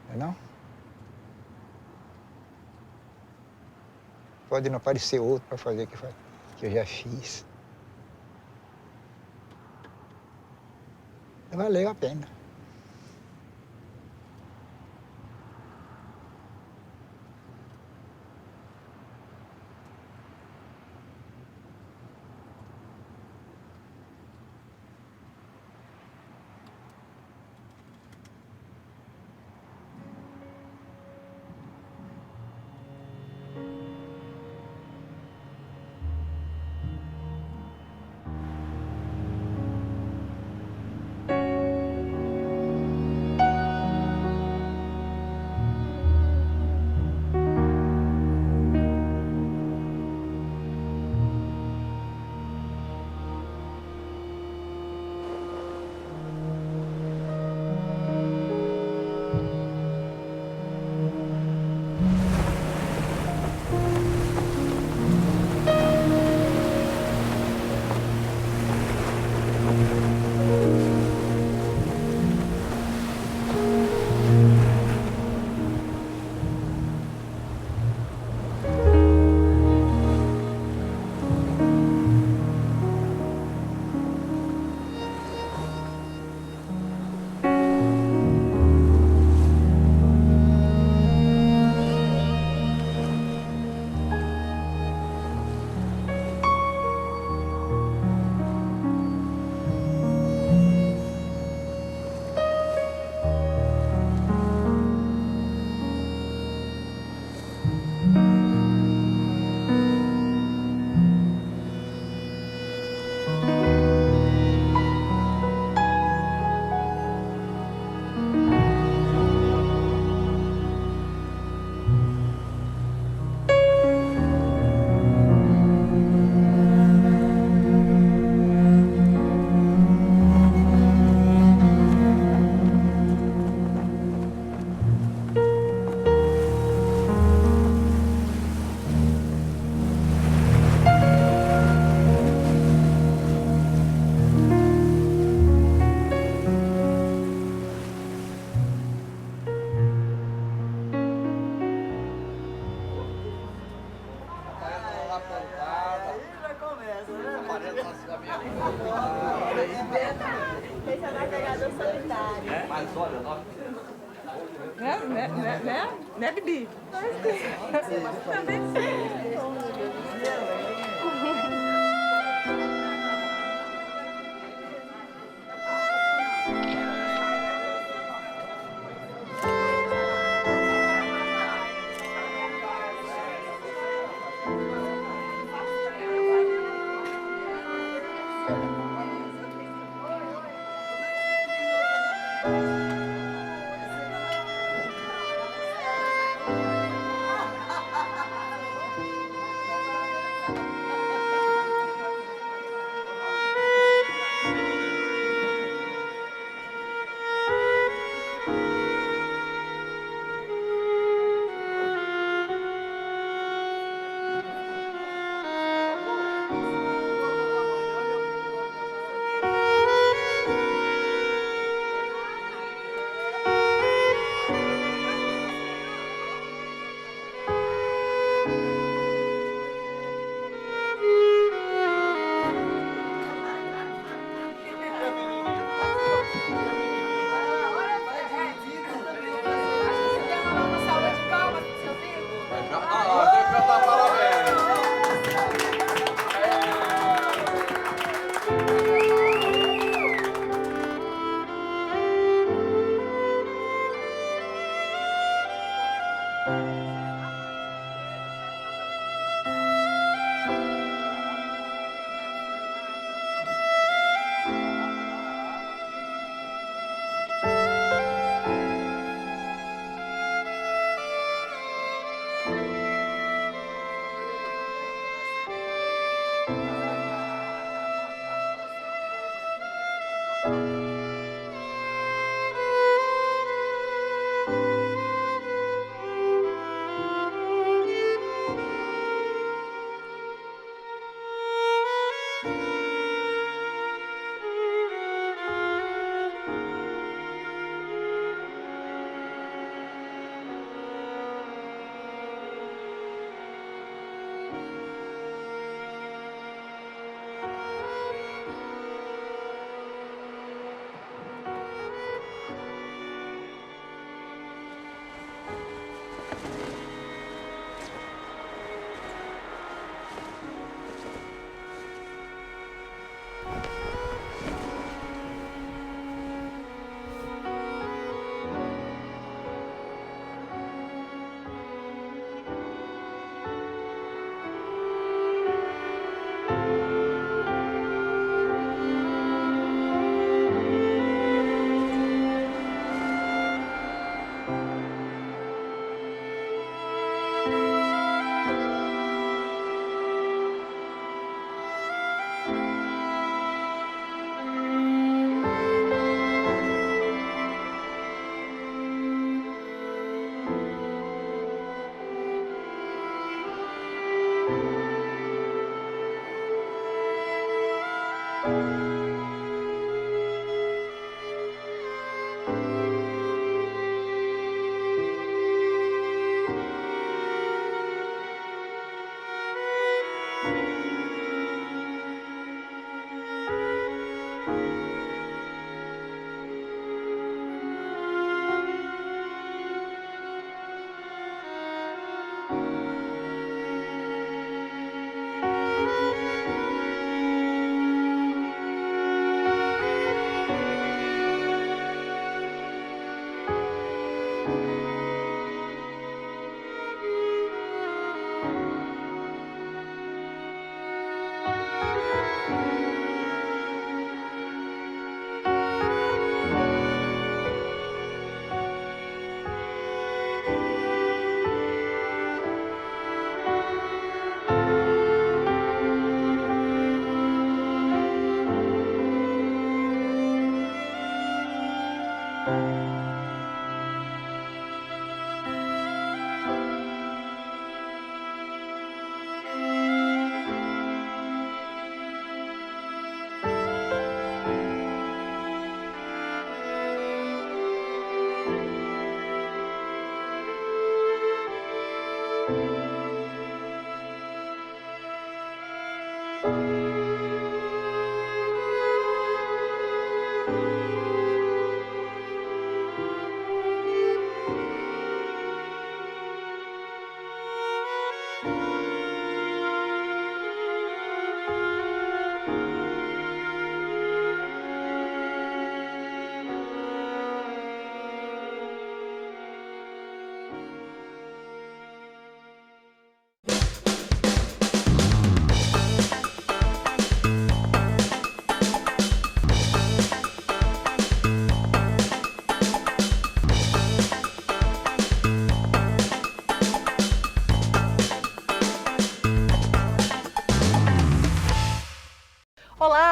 Não é não? Pode não aparecer outro para fazer o que eu já fiz. Valeu a pena. Esse é navegador solitário. Mas olha, nós... Né, Bibi? Também sim.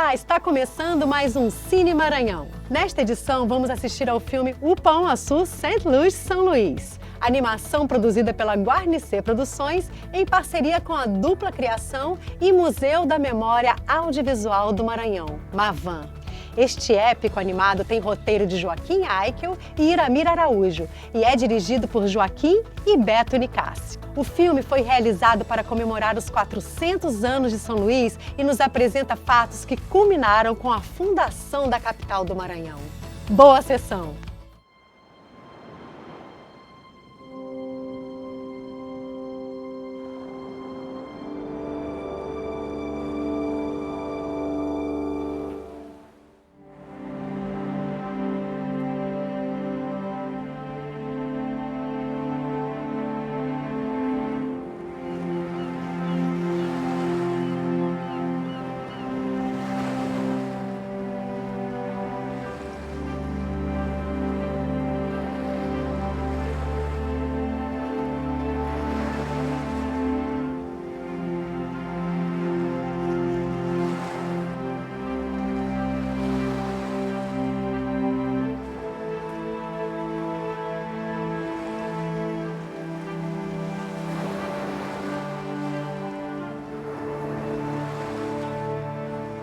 Olá, está começando mais um Cine Maranhão. Nesta edição, vamos assistir ao filme O Pão Açu St. Louis, São Luís. Animação produzida pela Guarnicê Produções em parceria com a Dupla Criação e Museu da Memória Audiovisual do Maranhão, MAVAM. Este épico animado tem roteiro de Joaquim Aikel e Iramir Araújo e é dirigido por Joaquim e Beto Nicásio. O filme foi realizado para comemorar os 400 anos de São Luís e nos apresenta fatos que culminaram com a fundação da capital do Maranhão. Boa sessão!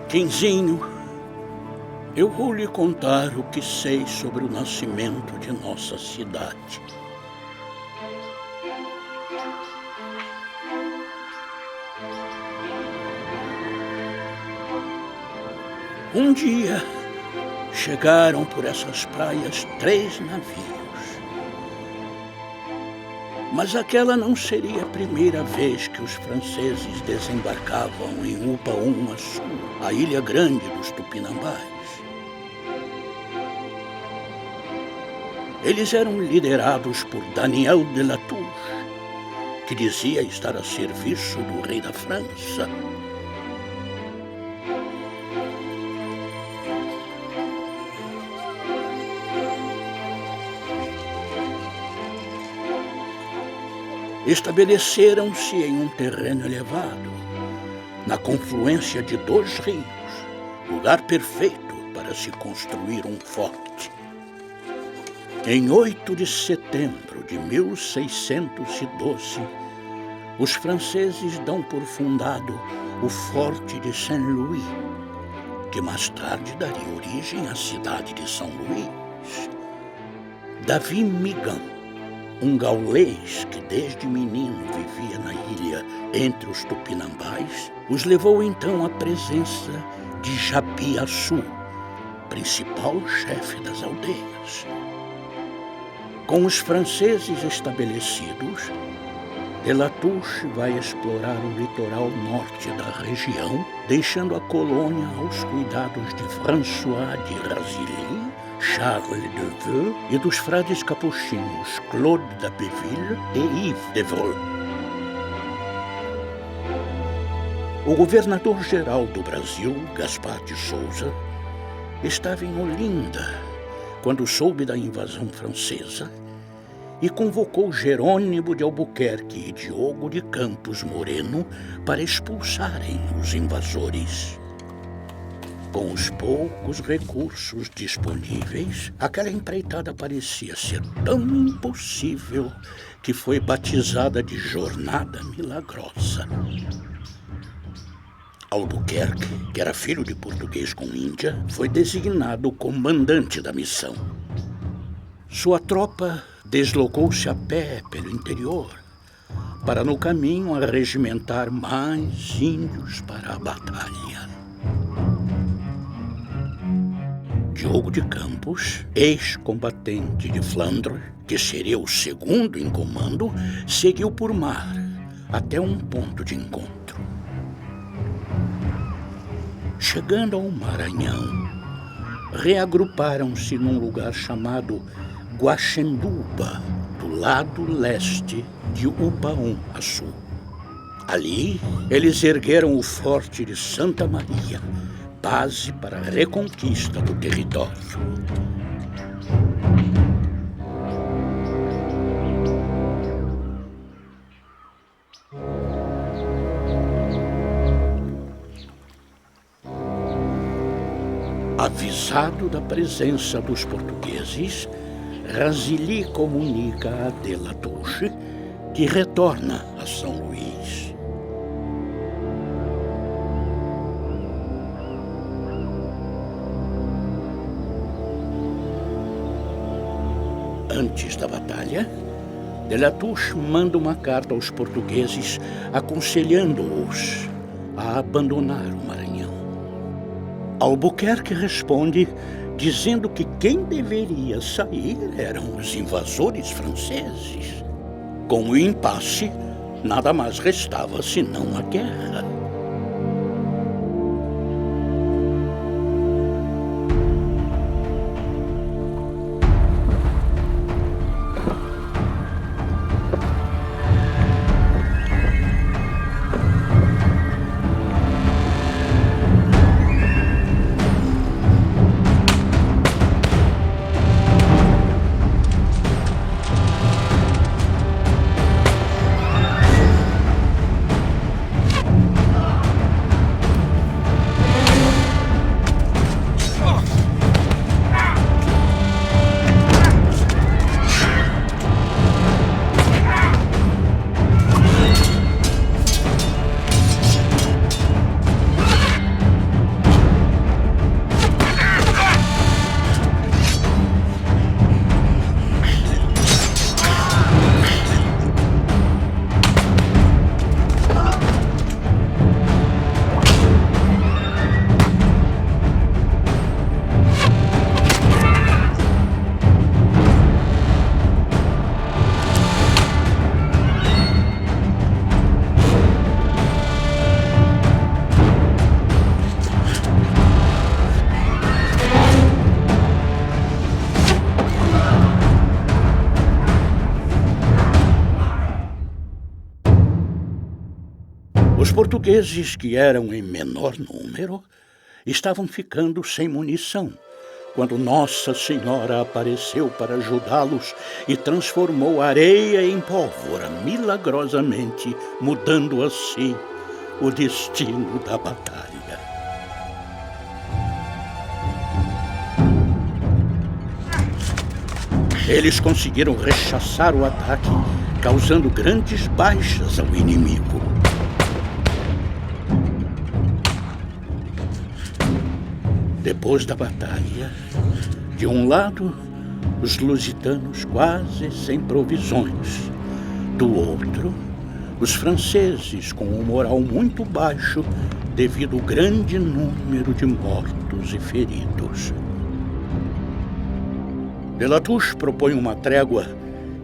Quinzinho, eu vou lhe contar o que sei sobre o nascimento de nossa cidade. Um dia, chegaram por essas praias 3 navios. Mas aquela não seria a primeira vez que os franceses desembarcavam em Upaum-Açu, a ilha grande dos Tupinambás. Eles eram liderados por Daniel de La Touche, que dizia estar a serviço do rei da França. Estabeleceram-se em um terreno elevado, na confluência de 2 rios, lugar perfeito para se construir um forte. Em 8 de setembro de 1612, os franceses dão por fundado o Forte de Saint-Louis, que mais tarde daria origem à cidade de São Luís. Davi Migan, um gaulês que desde menino vivia na ilha entre os Tupinambás, os levou então à presença de Japi-Açu, principal chefe das aldeias. Com os franceses estabelecidos, de La Touche vai explorar o litoral norte da região, deixando a colônia aos cuidados de François de Razilly, Charles de Vaux e dos frades capuchinhos Claude d'Abbeville e Yves Devreux. O governador-geral do Brasil, Gaspar de Souza, estava em Olinda quando soube da invasão francesa e convocou Jerônimo de Albuquerque e Diogo de Campos Moreno para expulsarem os invasores. Com os poucos recursos disponíveis, aquela empreitada parecia ser tão impossível que foi batizada de Jornada Milagrosa. Albuquerque, que era filho de português com índia, foi designado comandante da missão. Sua tropa deslocou-se a pé pelo interior para, no caminho, arregimentar mais índios para a batalha. Diogo de Campos, ex-combatente de Flandres, que seria o segundo em comando, seguiu por mar até um ponto de encontro. Chegando ao Maranhão, reagruparam-se num lugar chamado Guaxenduba, do lado leste de Ubaum-Açu. Ali, eles ergueram o Forte de Santa Maria, base para a reconquista do território. Avisado da presença dos portugueses, Razilly comunica a De La Touche que retorna a São Luís. Antes da batalha, De La Touche manda uma carta aos portugueses aconselhando-os a abandonar o Maranhão. Albuquerque responde dizendo que quem deveria sair eram os invasores franceses. Com o impasse, nada mais restava senão a guerra. Os portugueses, que eram em menor número, estavam ficando sem munição, quando Nossa Senhora apareceu para ajudá-los e transformou a areia em pólvora milagrosamente, mudando assim o destino da batalha. Eles conseguiram rechaçar o ataque, causando grandes baixas ao inimigo. Depois da batalha, de um lado, os lusitanos quase sem provisões. Do outro, os franceses com um moral muito baixo devido ao grande número de mortos e feridos. De La Touche propõe uma trégua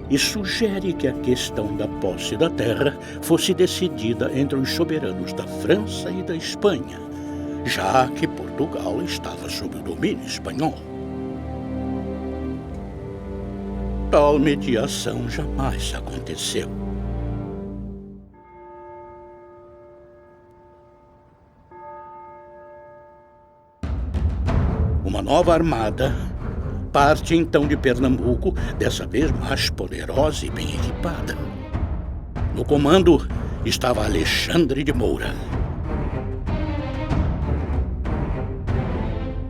e sugere que a questão da posse da terra fosse decidida entre os soberanos da França e da Espanha, já que Portugal estava sob o domínio espanhol. Tal mediação jamais aconteceu. Uma nova armada parte então de Pernambuco, dessa vez mais poderosa e bem equipada. No comando estava Alexandre de Moura.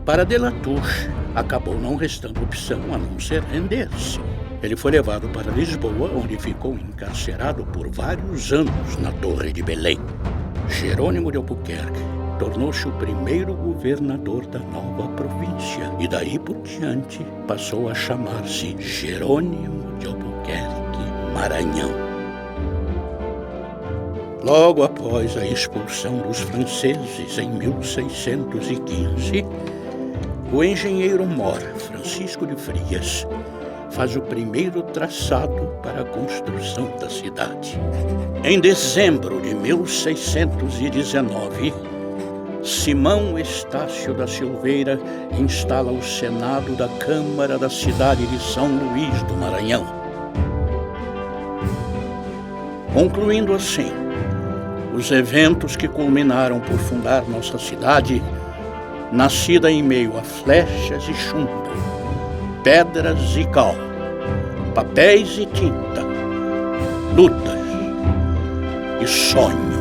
Para de La Touche, acabou não restando opção a não ser render-se. Ele foi levado para Lisboa, onde ficou encarcerado por vários anos na Torre de Belém. Jerônimo de Albuquerque tornou-se o primeiro governador da nova província e daí por diante passou a chamar-se Jerônimo de Albuquerque Maranhão. Logo após a expulsão dos franceses em 1615, o engenheiro-mor Francisco de Frias faz o primeiro traçado para a construção da cidade. Em dezembro de 1619, Simão Estácio da Silveira instala o Senado da Câmara da cidade de São Luís do Maranhão. Concluindo assim, os eventos que culminaram por fundar nossa cidade, nascida em meio a flechas e chumbo, pedras e cal, papéis e tinta, lutas e sonhos.